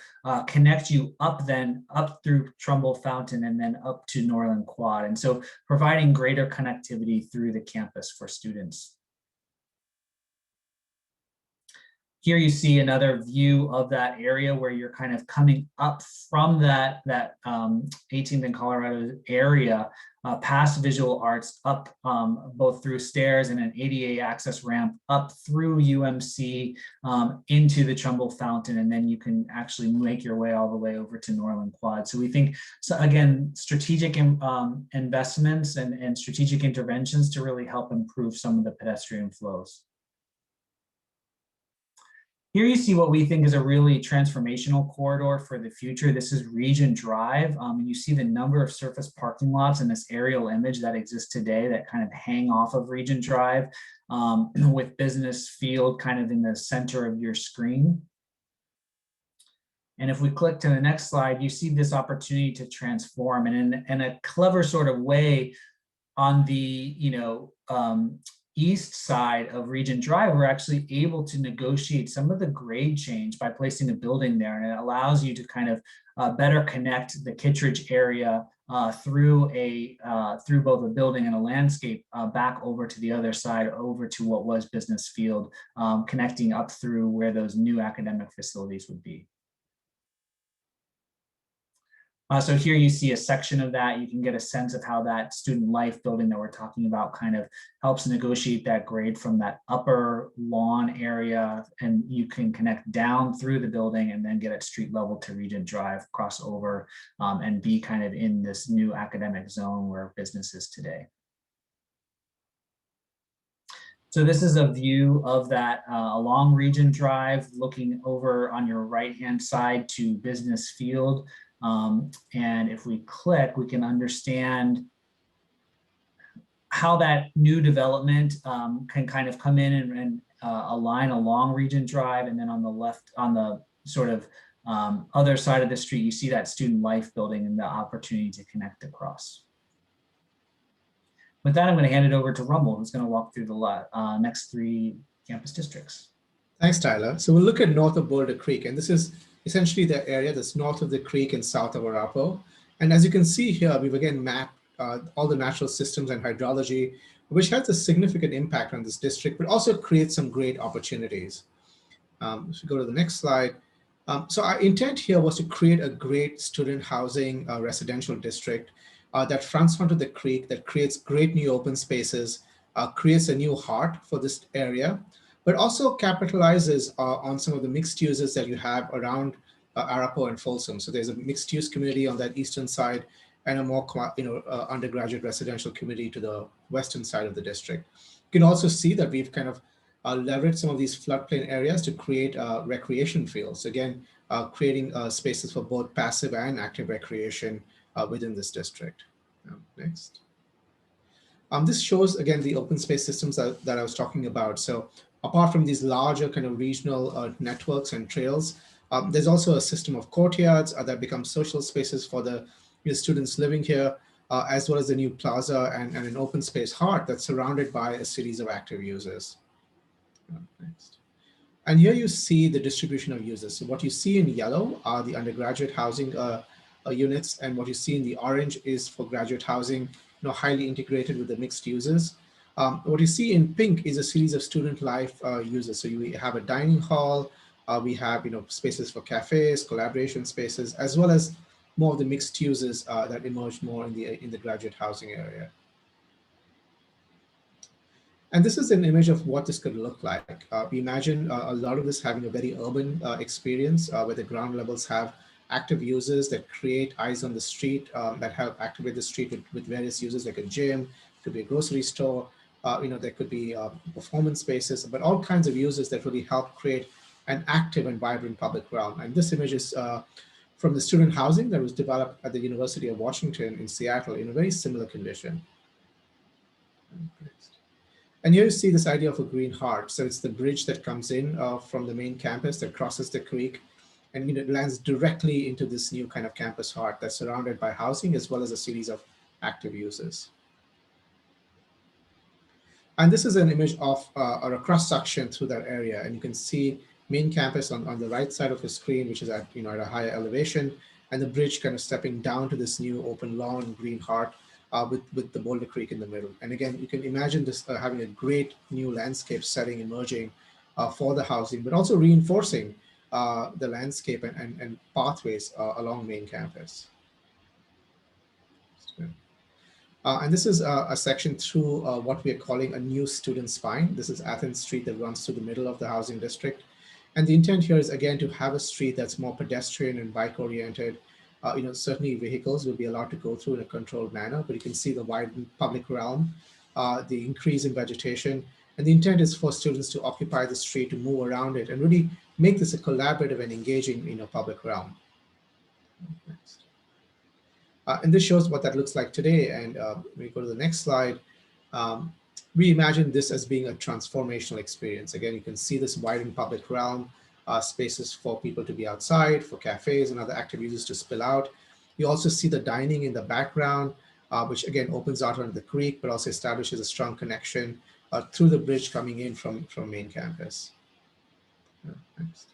Speaker 6: connect you up through Trumbull Fountain and then up to Norland Quad. And so providing greater connectivity through the campus for students. Here you see another view of that area where you're kind of coming up from that 18th and Colorado area, past visual arts, up both through stairs and an ADA access ramp up through UMC into the Trumbull Fountain, and then you can actually make your way all the way over to Norland Quad. So we think, so again, strategic investments and strategic interventions to really help improve some of the pedestrian flows. Here you see what we think is a really transformational corridor for the future. This is Regent Drive. And you see the number of surface parking lots in this aerial image that exists today that kind of hang off of Regent Drive, with Business Field kind of in the center of your screen. And if we click to the next slide, you see this opportunity to transform, and in a clever sort of way on the, east side of Regent Drive, we're actually able to negotiate some of the grade change by placing a building there. And it allows you to kind of better connect the Kittredge area through both a building and a landscape back over to the other side, over to what was Business Field, connecting up through where those new academic facilities would be. So here you see a section of that. You can get a sense of how that student life building that we're talking about kind of helps negotiate that grade from that upper lawn area, and you can connect down through the building and then get at street level to Regent Drive, cross over, and be kind of in this new academic zone where business is today. So this is a view of that along Regent Drive, looking over on your right-hand side to Business Field. And if we click, we can understand how that new development can kind of come in and align along Regent Drive. And then on the left, on the sort of other side of the street, you see that student life building and the opportunity to connect across. With that, I'm going to hand it over to Rumble, who's going to walk through the next 3 campus districts.
Speaker 7: Thanks, Tyler. So we'll look at north of Boulder Creek, and this is essentially the area that's north of the creek and south of Arapahoe. And as you can see here, we've again mapped all the natural systems and hydrology, which has a significant impact on this district, but also creates some great opportunities. If we go to the next slide. So our intent here was to create a great student housing residential district that fronts onto the creek, that creates great new open spaces, creates a new heart for this area, but also capitalizes on some of the mixed uses that you have around Arapahoe and Folsom. So there's a mixed use community on that eastern side and a more undergraduate residential community to the western side of the district. You can also see that we've kind of leveraged some of these floodplain areas to create recreation fields. Again, creating spaces for both passive and active recreation within this district. Next. This shows, again, the open space systems that I was talking about. So apart from these larger kind of regional networks and trails, there's also a system of courtyards that become social spaces for the students living here, as well as the new plaza and an open space heart that's surrounded by a series of active users. Next. And here you see the distribution of users. So what you see in yellow are the undergraduate housing units, and what you see in the orange is for graduate housing, highly integrated with the mixed users. What you see in pink is a series of student life users. So we have a dining hall, we have spaces for cafes, collaboration spaces, as well as more of the mixed users that emerge more in the graduate housing area. And this is an image of what this could look like. We imagine a lot of this having a very urban experience where the ground levels have active users that create eyes on the street, that help activate the street with various users, like a gym, could be a grocery store, there could be performance spaces, but all kinds of users that really help create an active and vibrant public realm. And this image is from the student housing that was developed at the University of Washington in Seattle in a very similar condition. And here you see this idea of a green heart. So it's the bridge that comes in from the main campus that crosses the creek, and it lands directly into this new kind of campus heart that's surrounded by housing as well as a series of active users. And this is an image of or a cross section through that area. And you can see main campus on the right side of the screen, which is at, at a higher elevation, and the bridge kind of stepping down to this new open lawn, green heart, with the Boulder Creek in the middle. And again, you can imagine this having a great new landscape setting emerging for the housing, but also reinforcing the landscape and pathways along main campus. And this is a section through what we are calling a new student spine. This is Athens Street that runs through the middle of the housing district. And the intent here is, again, to have a street that's more pedestrian and bike oriented. Certainly vehicles will be allowed to go through in a controlled manner, but you can see the widened public realm, the increase in vegetation. And the intent is for students to occupy the street, to move around it, and really make this a collaborative and engaging public realm. Next. And this shows what that looks like today. And we go to the next slide. We imagine this as being a transformational experience. Again, you can see this widened public realm, spaces for people to be outside, for cafes and other active users to spill out. You also see the dining in the background, which again opens out onto the creek, but also establishes a strong connection through the bridge coming in from main campus. Next.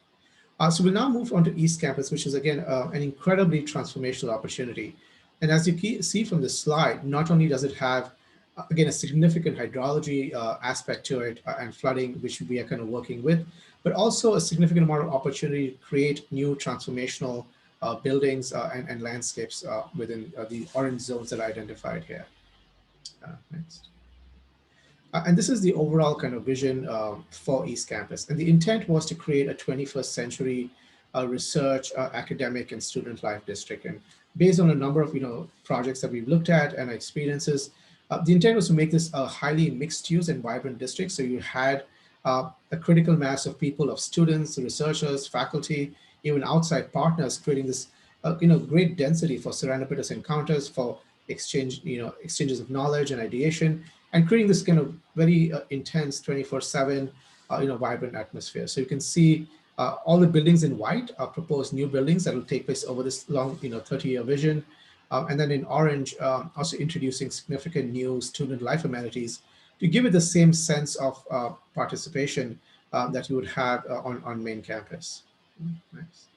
Speaker 7: So we'll now move on to East Campus, which is again an incredibly transformational opportunity. And as you see from this slide, not only does it have, again, a significant hydrology aspect to it and flooding, which we are kind of working with, but also a significant amount of opportunity to create new transformational buildings and landscapes within the orange zones that I identified here. Next. And this is the overall kind of vision for East Campus. And the intent was to create a 21st century research, academic, and student life district. And based on a number of projects that we've looked at and experiences, the intent was to make this a highly mixed use and vibrant district. So you had a critical mass of people, of students, researchers, faculty, even outside partners, creating this great density for serendipitous encounters, for exchanges of knowledge and ideation, and creating this kind of very intense 24/7 vibrant atmosphere. So you can see all the buildings in white are proposed new buildings that will take place over this long 30-year vision. And then in orange, also introducing significant new student life amenities to give it the same sense of participation that you would have on main campus. Next.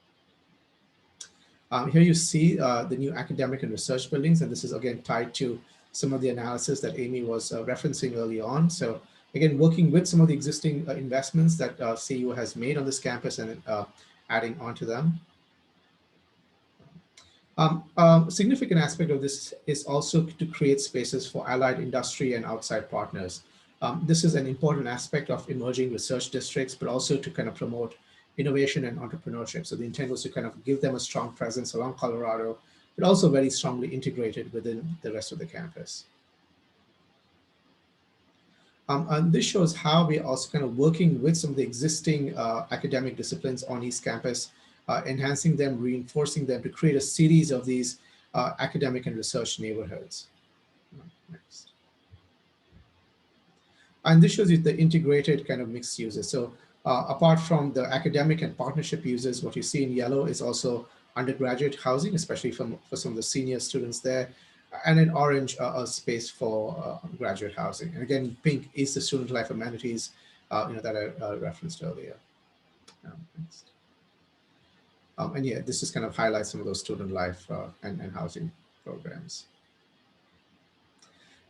Speaker 7: Here you see the new academic and research buildings, and this is again tied to some of the analysis that Amy was referencing early on. So again, working with some of the existing investments that CU has made on this campus and adding onto them. A significant aspect of this is also to create spaces for allied industry and outside partners. This is an important aspect of emerging research districts, but also to kind of promote innovation and entrepreneurship. So the intent was to kind of give them a strong presence along Colorado, but also very strongly integrated within the rest of the campus. And this shows how we're also kind of working with some of the existing academic disciplines on East Campus, enhancing them, reinforcing them to create a series of these academic and research neighborhoods. Next. And this shows you the integrated kind of mixed uses. So apart from the academic and partnership uses, what you see in yellow is also undergraduate housing, especially for some of the senior students there. And in orange, a space for graduate housing. And again, pink is the student life amenities that I referenced earlier. Next. And yeah, this just kind of highlights some of those student life and housing programs.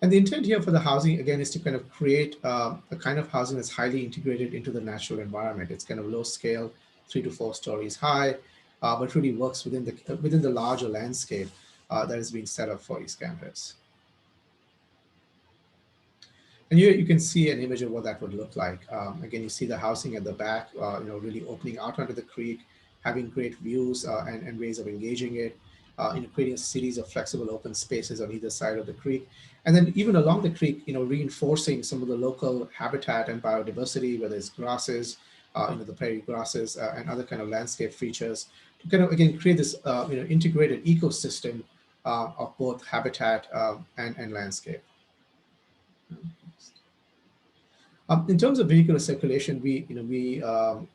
Speaker 7: And the intent here for the housing, again, is to kind of create a kind of housing that's highly integrated into the natural environment. It's kind of low scale, 3 to 4 stories high, but really works within the larger landscape that is being set up for East Campus. And here you can see an image of what that would look like. Again, you see the housing at the back, really opening out onto the creek, having great views and ways of engaging it, creating a series of flexible open spaces on either side of the creek. And then even along the creek, reinforcing some of the local habitat and biodiversity, whether it's grasses, the prairie grasses and other kind of landscape features to kind of, again, create this, integrated ecosystem of both habitat and landscape. In terms of vehicular circulation, we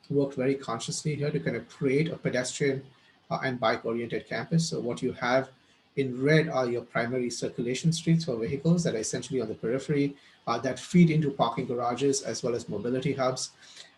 Speaker 7: worked very consciously here to kind of create a pedestrian and bike-oriented campus. So what you have In red are your primary circulation streets for vehicles that are essentially on the periphery that feed into parking garages as well as mobility hubs.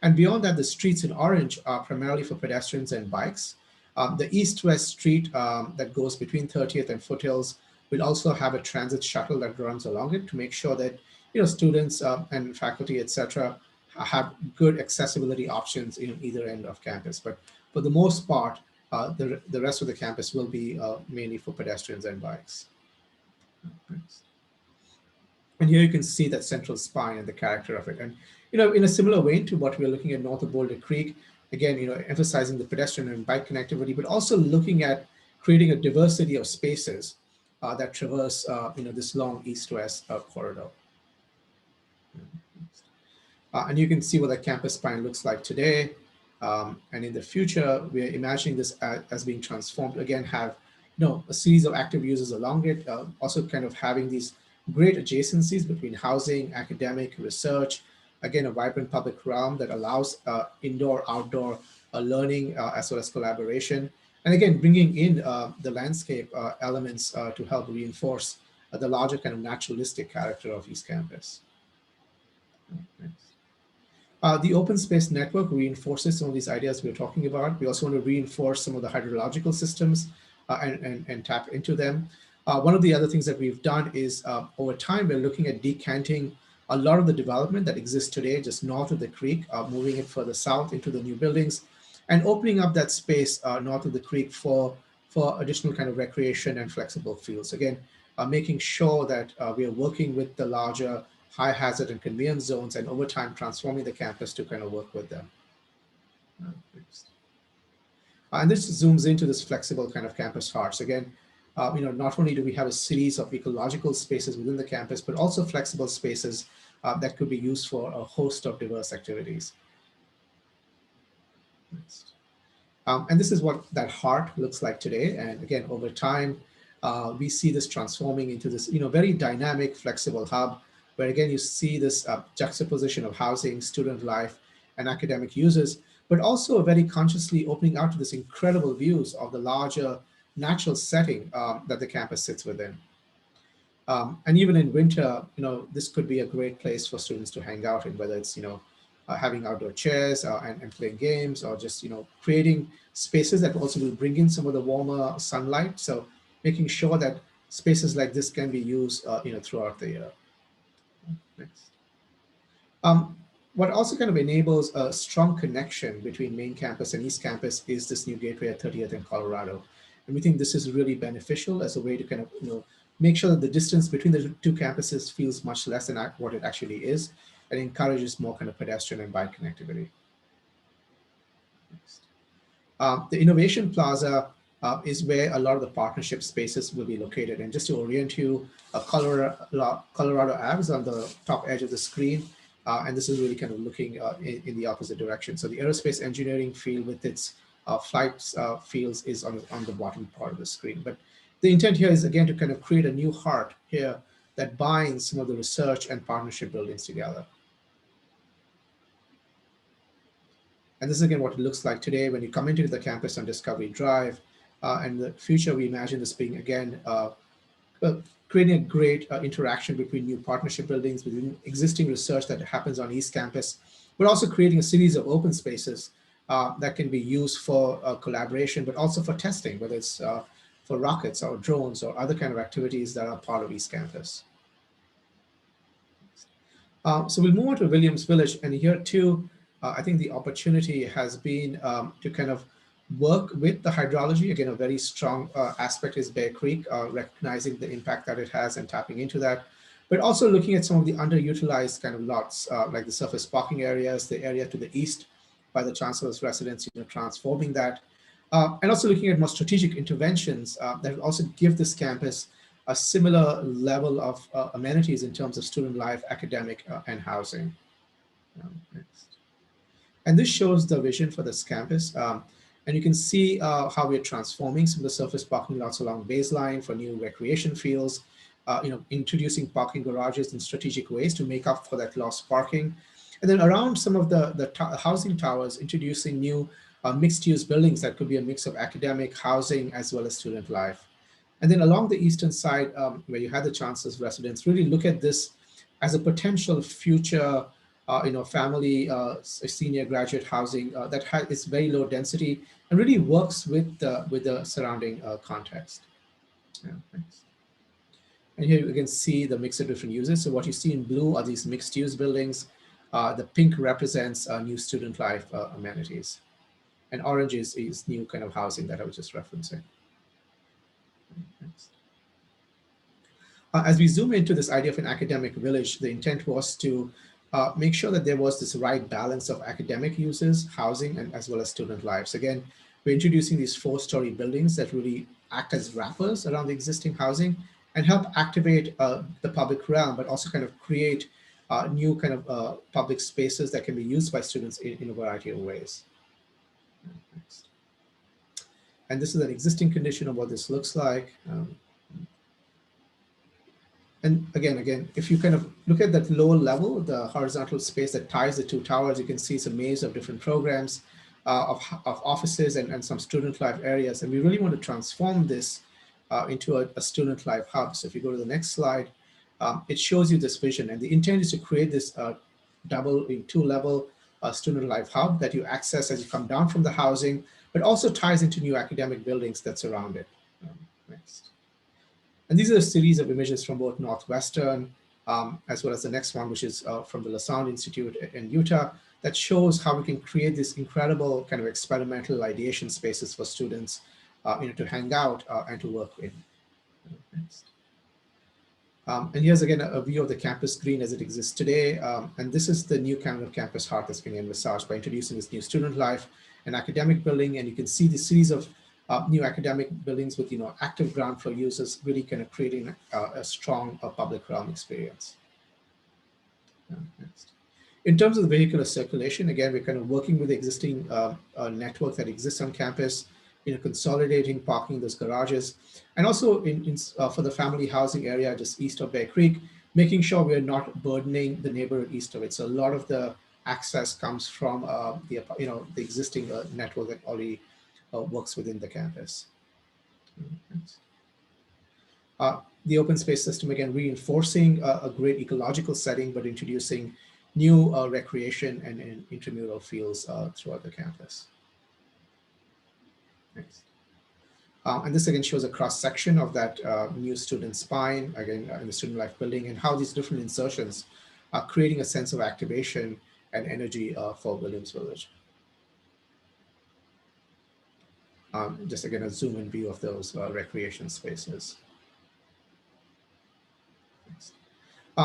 Speaker 7: And beyond that, the streets in orange are primarily for pedestrians and bikes. The east-west street that goes between 30th and Foothills will also have a transit shuttle that runs along it to make sure that students and faculty, etc., have good accessibility options in either end of campus. But for the most part, the rest of the campus will be mainly for pedestrians and bikes. And here you can see that central spine and the character of it. And in a similar vein to what we're looking at north of Boulder Creek, again, emphasizing the pedestrian and bike connectivity, but also looking at creating a diversity of spaces that traverse this long east-west corridor. And you can see what the campus spine looks like today. And in the future, we're imagining this as being transformed. Again, have a series of active users along it, also kind of having these great adjacencies between housing, academic, research, again, a vibrant public realm that allows indoor, outdoor learning as well as collaboration. And again, bringing in the landscape elements to help reinforce the larger kind of naturalistic character of East Campus. The open space network reinforces some of these ideas we're talking about. We also want to reinforce some of the hydrological systems and tap into them. One of the other things that we've done is over time, we're looking at decanting a lot of the development that exists today just north of the creek, moving it further south into the new buildings and opening up that space north of the creek for additional kind of recreation and flexible fields. Again, making sure that we are working with the larger high hazard and conveyance zones, and over time transforming the campus to kind of work with them. And this zooms into this flexible kind of campus hearts. Again, not only do we have a series of ecological spaces within the campus, but also flexible spaces that could be used for a host of diverse activities. And this is what that heart looks like today. And again, over time, we see this transforming into this very dynamic, flexible hub, where again, you see this juxtaposition of housing, student life, and academic users, but also very consciously opening out to this incredible views of the larger natural setting that the campus sits within. And even in winter, this could be a great place for students to hang out in, whether it's, having outdoor chairs and playing games, or just, creating spaces that also will bring in some of the warmer sunlight. So making sure that spaces like this can be used, throughout the year. Next. What also kind of enables a strong connection between main campus and East Campus is this new gateway at 30th and Colorado. And we think this is really beneficial as a way to kind of, make sure that the distance between the two campuses feels much less than what it actually is, and encourages more kind of pedestrian and bike connectivity. Next. The Innovation Plaza is where a lot of the partnership spaces will be located. And just to orient you, Colorado Ave is on the top edge of the screen. And this is really kind of looking in the opposite direction. So the aerospace engineering field with its flight fields is on the bottom part of the screen. But the intent here is, again, to kind of create a new heart here that binds some of the research and partnership buildings together. And this is, again, what it looks like today when you come into the campus on Discovery Drive. And in the future, we imagine this being, again, creating a great interaction between new partnership buildings, within existing research that happens on East Campus, but also creating a series of open spaces that can be used for collaboration, but also for testing, whether it's for rockets or drones or other kind of activities that are part of East Campus. So we'll move on to Williams Village, and here too, I think the opportunity has been to kind of work with the hydrology. Again, a very strong aspect is Bear Creek, recognizing the impact that it has and tapping into that, but also looking at some of the underutilized kind of lots, like the surface parking areas, the area to the east by the Chancellor's residence, transforming that, and also looking at more strategic interventions that will also give this campus a similar level of amenities in terms of student life, academic, and housing. Next. And this shows the vision for this campus. And you can see how we're transforming some of the surface parking lots along baseline for new recreation fields, introducing parking garages in strategic ways to make up for that lost parking. And then around some of the housing towers, introducing new mixed-use buildings that could be a mix of academic, housing, as well as student life. And then along the eastern side, where you had the chancellor's residence, really look at this as a potential future family senior graduate housing that is very low density and really works with the surrounding context. Yeah, thanks. And here you can see the mix of different uses. So what you see in blue are these mixed use buildings. The pink represents new student life amenities. And orange is new kind of housing that I was just referencing. Next. As we zoom into this idea of an academic village, the intent was to make sure that there was this right balance of academic uses, housing, and as well as student lives. Again, we're introducing these 4-story buildings that really act as wrappers around the existing housing and help activate the public realm, but also kind of create new kind of public spaces that can be used by students in a variety of ways. Next. And this is an existing condition of what this looks like. And again, if you kind of look at that lower level, the horizontal space that ties the two towers, you can see it's a maze of different programs of offices and some student life areas. And we really want to transform this into a student life hub. So if you go to the next slide, it shows you this vision. And the intent is to create this two-level student life hub that you access as you come down from the housing, but also ties into new academic buildings that surround it. Next. And these are a series of images from both Northwestern, as well as the next one, which is from the LaSalle Institute in Utah, that shows how we can create this incredible kind of experimental ideation spaces for students to hang out and to work in. Next. And here's again a view of the campus green as it exists today. And this is the new kind of campus heart that's being envisaged by introducing this new student life and academic building. And you can see the series of new academic buildings with active ground floor users really kind of creating a strong public realm experience. Next. In terms of the vehicular circulation, again, we're kind of working with the existing network that exists on campus, consolidating parking those garages, and also for the family housing area just east of Bear Creek, making sure we're not burdening the neighborhood east of it. So a lot of the access comes from the existing network that already works within the campus. The open space system, again, reinforcing a great ecological setting, but introducing new recreation and intramural fields throughout the campus. Next. And this again shows a cross section of that new student spine, again, in the student life building, and how these different insertions are creating a sense of activation and energy for Williams Village. Just again, a zoom in view of those recreation spaces.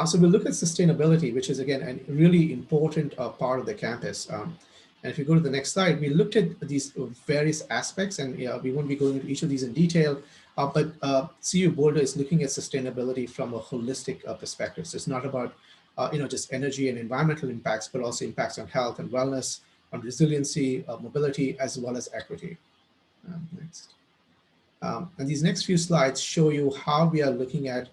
Speaker 7: So we'll look at sustainability, which is again a really important part of the campus. And if you go to the next slide, we looked at these various aspects, and we won't be going into each of these in detail, but CU Boulder is looking at sustainability from a holistic perspective. So it's not about just energy and environmental impacts, but also impacts on health and wellness, on resiliency, mobility, as well as equity. Next. And these next few slides show you how we are looking at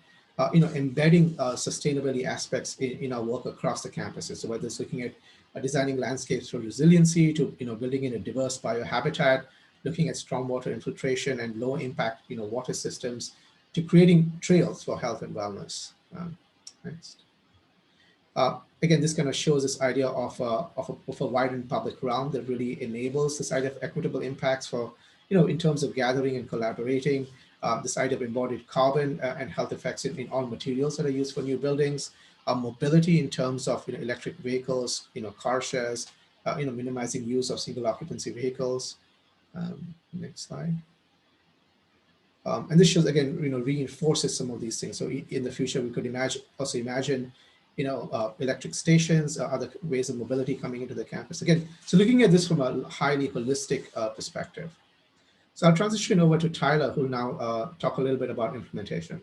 Speaker 7: embedding sustainability aspects in our work across the campuses. So whether it's looking at designing landscapes for resiliency, to building in a diverse biohabitat, looking at stormwater infiltration and low impact water systems, to creating trails for health and wellness. Next. Again, this kind of shows this idea of a widened public realm that really enables this idea of equitable impacts for, in terms of gathering and collaborating, this idea of embodied carbon and health effects in all materials that are used for new buildings, mobility in terms of electric vehicles, car shares, minimizing use of single occupancy vehicles. Next slide. And this shows again, reinforces some of these things. So in the future, we could also imagine electric stations, other ways of mobility coming into the campus. Again, so looking at this from a highly holistic perspective. So I'll transition over to Tyler, who will now talk a little bit about implementation.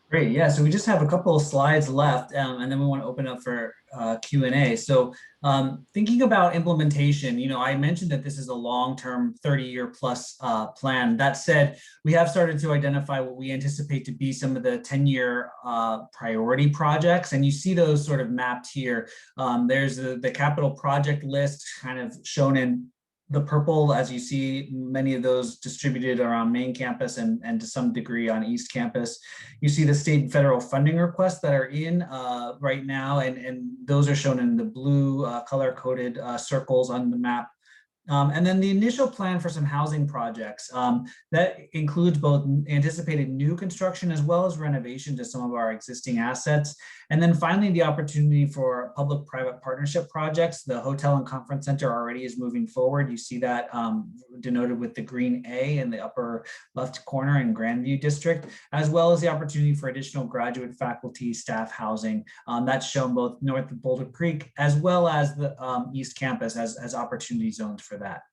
Speaker 6: Great, yeah, so we just have a couple of slides left, and then we want to open up for Q&A. So thinking about implementation, I mentioned that this is a long-term 30-year plus plan. That said, we have started to identify what we anticipate to be some of the 10-year priority projects, and you see those sort of mapped here. There's the capital project list kind of shown in The purple, as you see, many of those distributed around main campus and to some degree on East Campus. You see the state and federal funding requests that are in right now, and those are shown in the blue color-coded circles on the map. And then the initial plan for some housing projects that includes both anticipated new construction as well as renovation to some of our existing assets. And then finally, the opportunity for public-private partnership projects. The hotel and conference center already is moving forward. You see that denoted with the green A in the upper left corner in Grandview District, as well as the opportunity for additional graduate faculty, staff housing. That's shown both north of Boulder Creek as well as the East Campus as opportunity zones for that.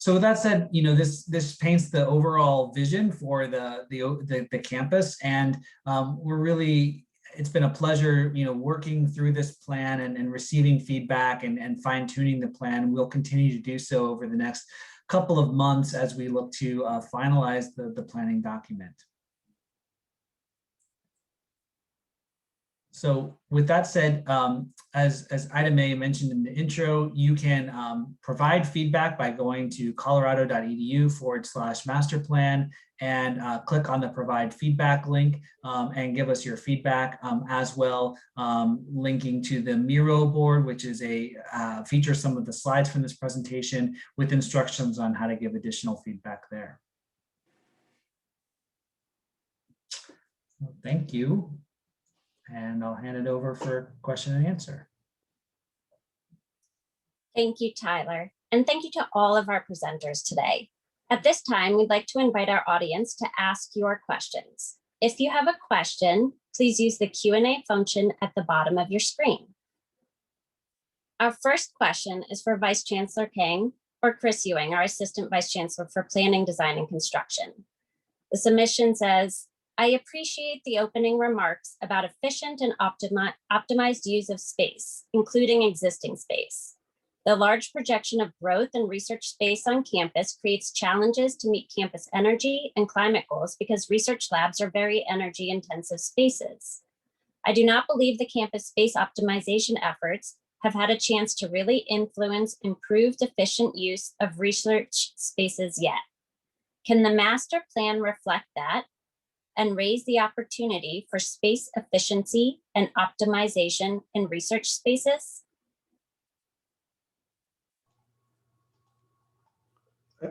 Speaker 6: So with that said, you know, this paints the overall vision for the campus, and we're really, it's been a pleasure, you know, working through this plan and receiving feedback and fine tuning the plan. We'll continue to do so over the next couple of months as we look to finalize the planning document. So with that said, as Ida May mentioned in the intro, you can provide feedback by going to colorado.edu/master plan and click on the provide feedback link and give us your feedback, as well, linking to the Miro board, which is features some of the slides from this presentation with instructions on how to give additional feedback there. Well, thank you. And I'll hand it over for question and answer.
Speaker 1: Thank you, Tyler. And thank you to all of our presenters today. At this time, we'd like to invite our audience to ask your questions. If you have a question, please use the Q&A function at the bottom of your screen. Our first question is for Vice Chancellor King or Chris Ewing, our Assistant Vice Chancellor for Planning, Design, and Construction. The submission says, I appreciate the opening remarks about efficient and optimized use of space, including existing space. The large projection of growth and research space on campus creates challenges to meet campus energy and climate goals because research labs are very energy intensive spaces. I do not believe the campus space optimization efforts have had a chance to really influence improved efficient use of research spaces yet. Can the master plan reflect that and raise the opportunity for space efficiency and optimization in research spaces?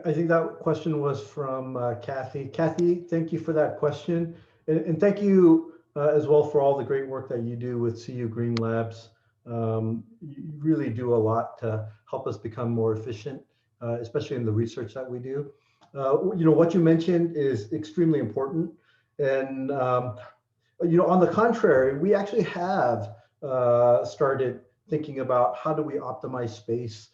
Speaker 3: I think that question was from Kathy. Kathy, thank you for that question. And thank you as well for all the great work that you do with CU Green Labs. You really do a lot to help us become more efficient, especially in the research that we do. You know, what you mentioned is extremely important. And, you know, on the contrary, we actually have started thinking about how do we optimize space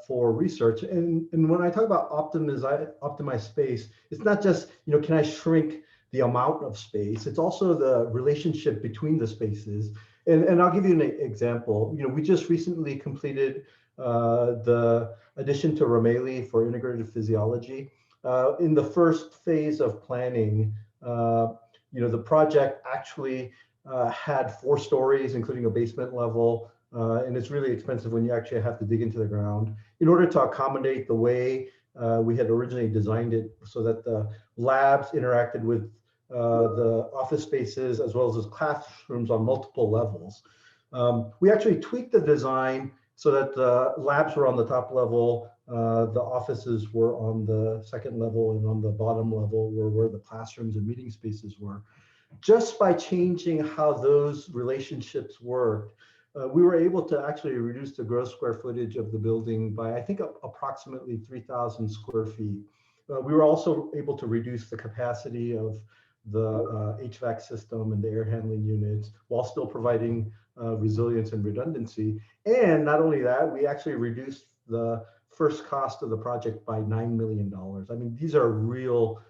Speaker 3: for research. And when I talk about optimize space, it's not just, you know, can I shrink the amount of space? It's also the relationship between the spaces. And I'll give you an example. You know, we just recently completed the addition to Ramaley for integrated physiology. In the first phase of planning, you know, the project actually had 4 stories, including a basement level, and it's really expensive when you actually have to dig into the ground in order to accommodate the way we had originally designed it, so that the labs interacted with the office spaces as well as classrooms on multiple levels. We actually tweaked the design so that the labs were on the top level, the offices were on the second level, and on the bottom level were where the classrooms and meeting spaces were. Just by changing how those relationships worked, we were able to actually reduce the gross square footage of the building by, I think, approximately 3,000 square feet. We were also able to reduce the capacity of the HVAC system and the air handling units while still providing resilience and redundancy. And not only that, we actually reduced the first cost of the project by $9 million. I mean, these are real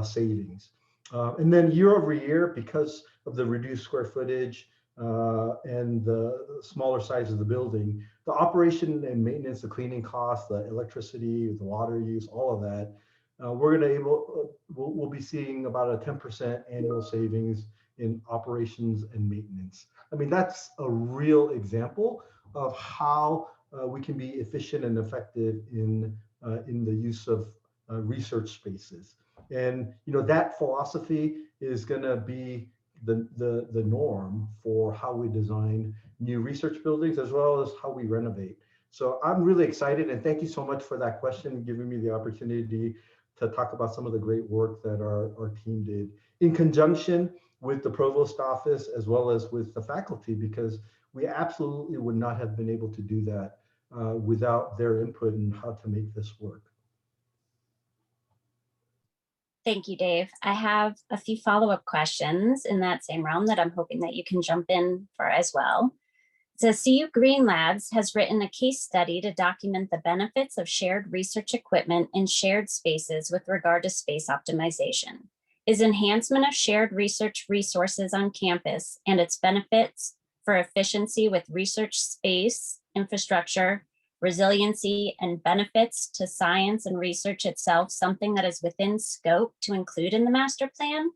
Speaker 3: savings. And then year over year, because of the reduced square footage and the smaller size of the building, the operation and maintenance, the cleaning costs, the electricity, the water use, all of that, we'll be seeing about a 10% annual savings in operations and maintenance. I mean, that's a real example of how we can be efficient and effective in the use of research spaces. And that philosophy is going to be the norm for how we design new research buildings as well as how we renovate. So I'm really excited, and thank you so much for that question, giving me the opportunity to talk about some of the great work that our team did in conjunction with the provost office as well as with the faculty, because we absolutely would not have been able to do that without their input in how to make this work.
Speaker 1: Thank you, Dave. I have a few follow-up questions in that same realm that I'm hoping that you can jump in for as well. It says, CU Green Labs has written a case study to document the benefits of shared research equipment in shared spaces with regard to space optimization. Is enhancement of shared research resources on campus and its benefits for efficiency with research space, infrastructure, resiliency, and benefits to science and research itself something that is within scope to include in the master plan?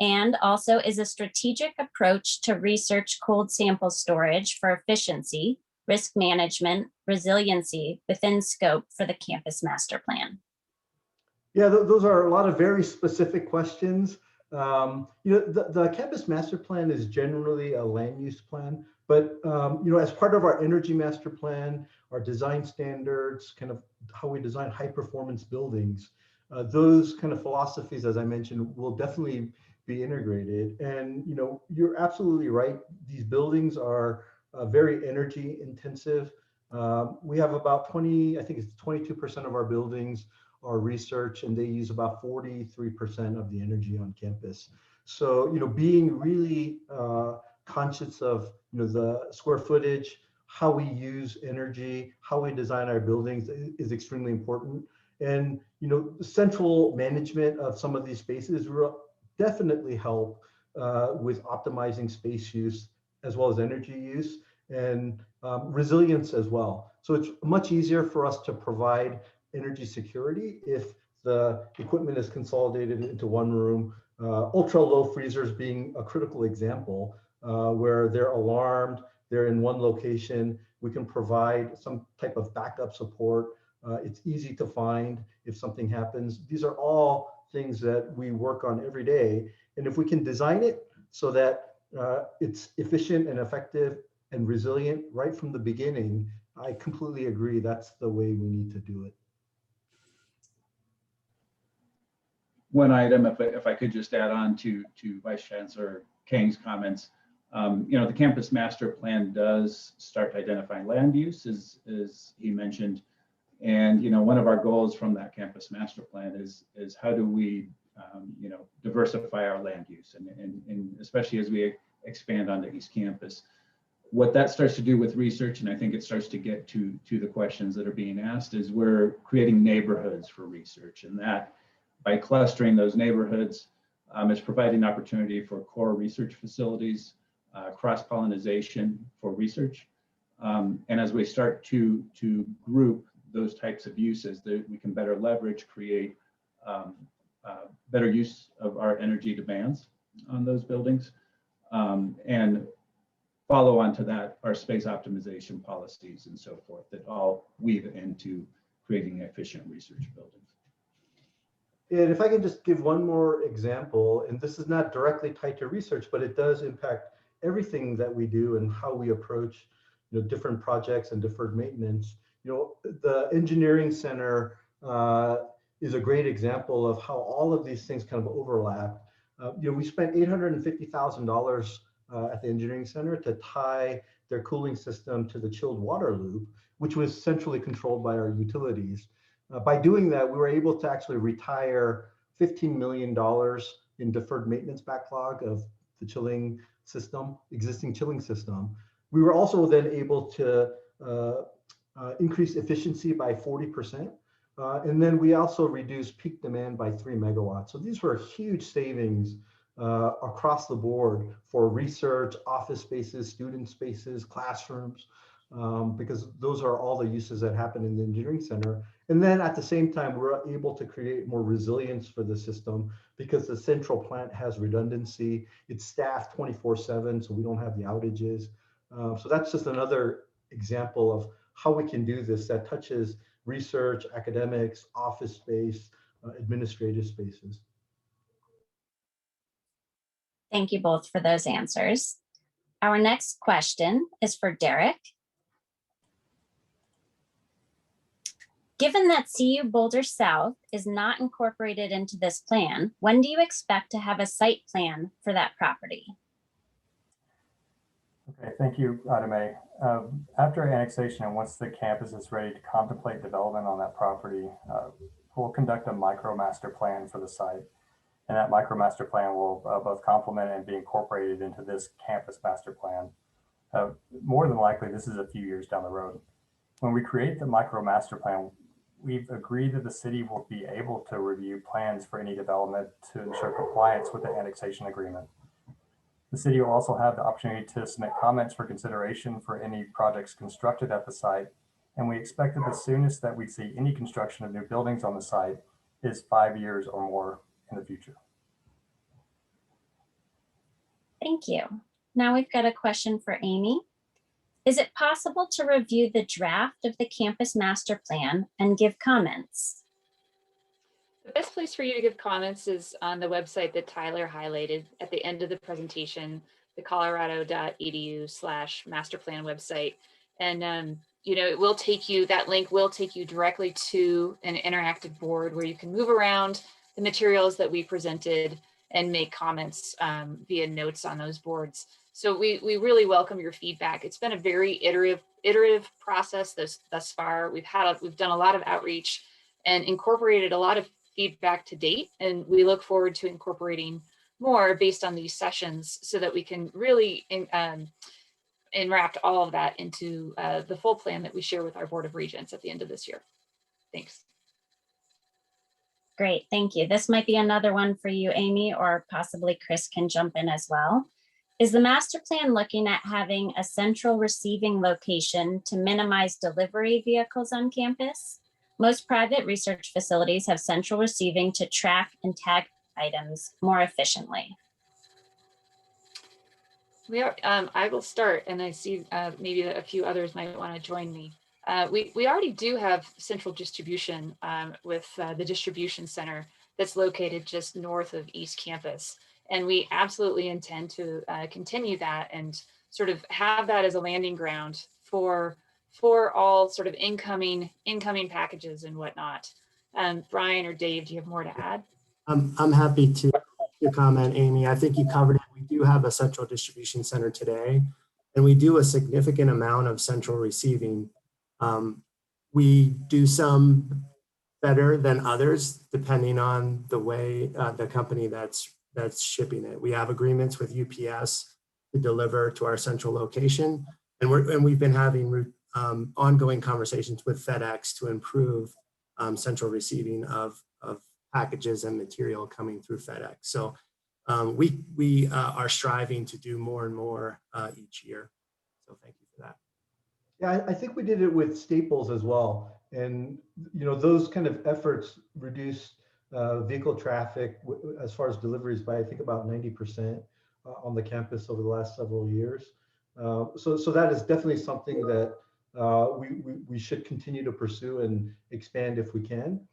Speaker 1: And also, is a strategic approach to research cold sample storage for efficiency, risk management, resiliency within scope for the campus master plan?
Speaker 3: Yeah, those are a lot of very specific questions. The campus master plan is generally a land use plan, but as part of our energy master plan, our design standards, kind of how we design high performance buildings, those kind of philosophies, as I mentioned, will definitely be integrated. And you're absolutely right. These buildings are very energy intensive. We have about 20, I think it's 22% of our buildings are research, and they use about 43% of the energy on campus. So being really conscious of the square footage, how we use energy, how we design our buildings is extremely important. And central management of some of these spaces will definitely help with optimizing space use as well as energy use and resilience as well. So it's much easier for us to provide energy security if the equipment is consolidated into one room. Ultra low freezers being a critical example, where they're alarmed, they're in one location. We can provide some type of backup support. It's easy to find if something happens. These are all things that we work on every day. And if we can design it so that it's efficient and effective and resilient right from the beginning, I completely agree. That's the way we need to do it.
Speaker 8: One item, if I could just add on to Vice Chancellor Kang's comments, the campus master plan does start identifying land use, as he mentioned, and one of our goals from that campus master plan is how do we diversify our land use, and especially as we expand on the East Campus. What that starts to do with research, and I think it starts to get to the questions that are being asked, is we're creating neighborhoods for research, and that by clustering those neighborhoods, it's providing opportunity for core research facilities, cross-pollination for research. And as we start to group those types of uses, that we can better leverage, create better use of our energy demands on those buildings, and follow on to that our space optimization policies and so forth that all weave into creating efficient research buildings.
Speaker 3: And if I can just give one more example, and this is not directly tied to research, but it does impact everything that we do and how we approach different projects and deferred maintenance. The engineering center is a great example of how all of these things kind of overlap. We spent $850,000 at the engineering center to tie their cooling system to the chilled water loop, which was centrally controlled by our utilities. By doing that, we were able to actually retire $15 million in deferred maintenance backlog of the chilling system, existing chilling system. We were also then able to increase efficiency by 40%. And then we also reduced peak demand by 3 megawatts. So these were huge savings across the board for research, office spaces, student spaces, classrooms, because those are all the uses that happen in the engineering center. And then at the same time, we're able to create more resilience for the system because the central plant has redundancy. It's staffed 24/7, so we don't have the outages. So that's just another example of how we can do this that touches research, academics, office space, administrative spaces.
Speaker 1: Thank you both for those answers. Our next question is for Derek. Given that CU Boulder South is not incorporated into this plan, when do you expect to have a site plan for that property?
Speaker 4: Okay, thank you, Item A. After annexation and once the campus is ready to contemplate development on that property, we'll conduct a micro master plan for the site. And that micro master plan will both complement and be incorporated into this campus master plan. More than likely, this is a few years down the road. When we create the micro master plan, we've agreed that the city will be able to review plans for any development to ensure compliance with the annexation agreement. The city will also have the opportunity to submit comments for consideration for any projects constructed at the site. And we expect that the soonest that we see any construction of new buildings on the site is 5 years or more in the future.
Speaker 1: Thank you. Now we've got a question for Amy. Is it possible to review the draft of the campus master plan and give comments?
Speaker 5: The best place for you to give comments is on the website that Tyler highlighted at the end of the presentation, the colorado.edu/masterplan website. And it will take you, that link will take you directly to an interactive board where you can move around the materials that we presented and make comments via notes on those boards. So we really welcome your feedback. It's been a very iterative process thus far. We've done a lot of outreach and incorporated a lot of feedback to date, and we look forward to incorporating more based on these sessions so that we can really enwrap all of that into the full plan that we share with our Board of Regents at the end of this year. Thanks.
Speaker 1: Great, thank you. This might be another one for you, Amy, or possibly Chris can jump in as well. Is the master plan looking at having a central receiving location to minimize delivery vehicles on campus? Most private research facilities have central receiving to track and tag items more efficiently.
Speaker 5: I will start, and I see maybe a few others might want to join me. We already do have central distribution with the distribution center that's located just north of East Campus. And we absolutely intend to continue that and sort of have that as a landing ground for all sort of incoming packages and whatnot. Brian or Dave, do you have more to add?
Speaker 9: I'm happy to comment, Amy. I think you covered it. We do have a central distribution center today, and we do a significant amount of central receiving. We do some better than others, depending on the way the company that's shipping it. We have agreements with UPS to deliver to our central location, and we've been having ongoing conversations with FedEx to improve central receiving of packages and material coming through FedEx. So we are striving to do more and more each year. So thank you for that.
Speaker 3: Yeah, I think we did it with Staples as well. And, those kind of efforts reduce vehicle traffic as far as deliveries by, I think, about 90% on the campus over the last several years. So that is definitely something that we should continue to pursue and expand if we can.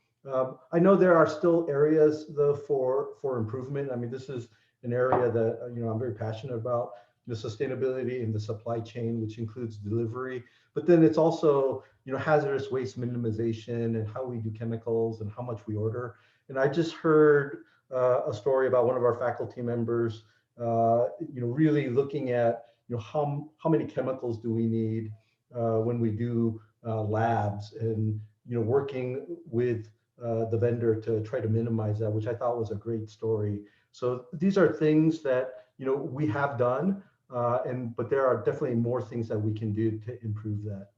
Speaker 3: I know there are still areas, though, for improvement. I mean, this is an area that, I'm very passionate about, the sustainability in the supply chain, which includes delivery. But then it's also, hazardous waste minimization and how we do chemicals and how much we order. And I just heard a story about one of our faculty members, really looking at, how many chemicals do we need when we do labs, and, working with the vendor to try to minimize that, which I thought was a great story. So these are things that, we have done, but there are definitely more things that we can do to improve that.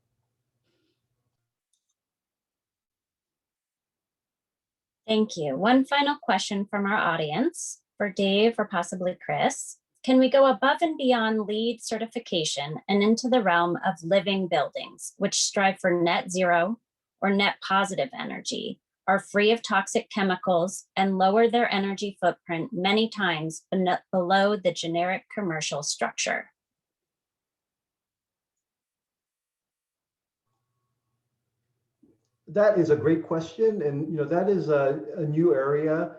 Speaker 1: Thank you. One final question from our audience for Dave or possibly Chris. Can we go above and beyond LEED certification and into the realm of living buildings, which strive for net zero or net positive energy, are free of toxic chemicals, and lower their energy footprint many times below the generic commercial structure?
Speaker 3: That is a great question. And, that is a new area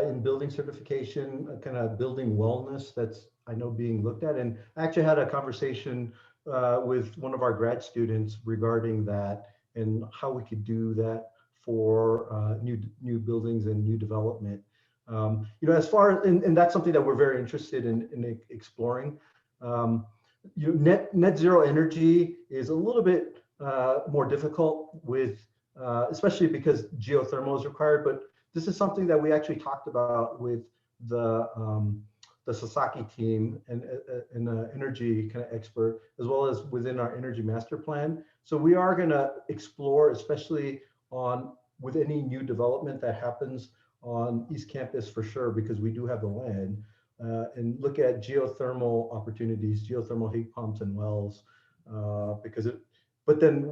Speaker 3: in building certification, kind of building wellness that's, I know, being looked at. And I actually had a conversation with one of our grad students regarding that and how we could do that for new buildings and new development. As far as, and that's something that we're very interested in exploring. Net zero energy is a little bit more difficult with, especially because geothermal is required, but this is something that we actually talked about with the Sasaki team and an energy kind of expert, as well as within our energy master plan. So we are going to explore, especially with any new development that happens on East Campus for sure, because we do have the land, and look at geothermal opportunities, geothermal heat pumps and wells, but then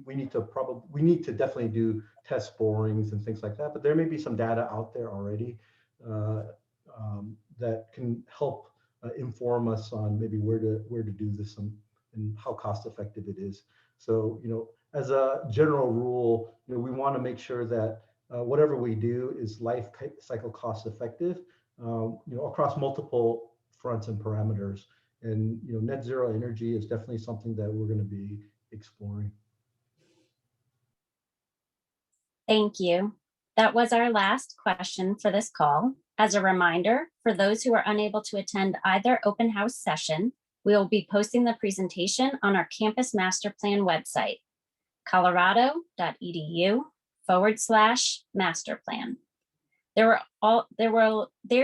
Speaker 3: we need to definitely do test borings and things like that. But there may be some data out there already that can help inform us on maybe where to do this and how cost effective it is. So, as a general rule, we want to make sure that whatever we do is life cycle cost effective, across multiple fronts and parameters. And, net zero energy is definitely something that we're going to be exploring.
Speaker 1: Thank you. That was our last question for this call. As a reminder, for those who are unable to attend either open house session, we will be posting the presentation on our Campus Master Plan website, colorado.edu/masterplan. There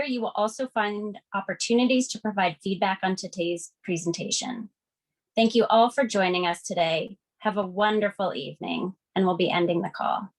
Speaker 1: you will also find opportunities to provide feedback on today's presentation. Thank you all for joining us today. Have a wonderful evening, and we'll be ending the call.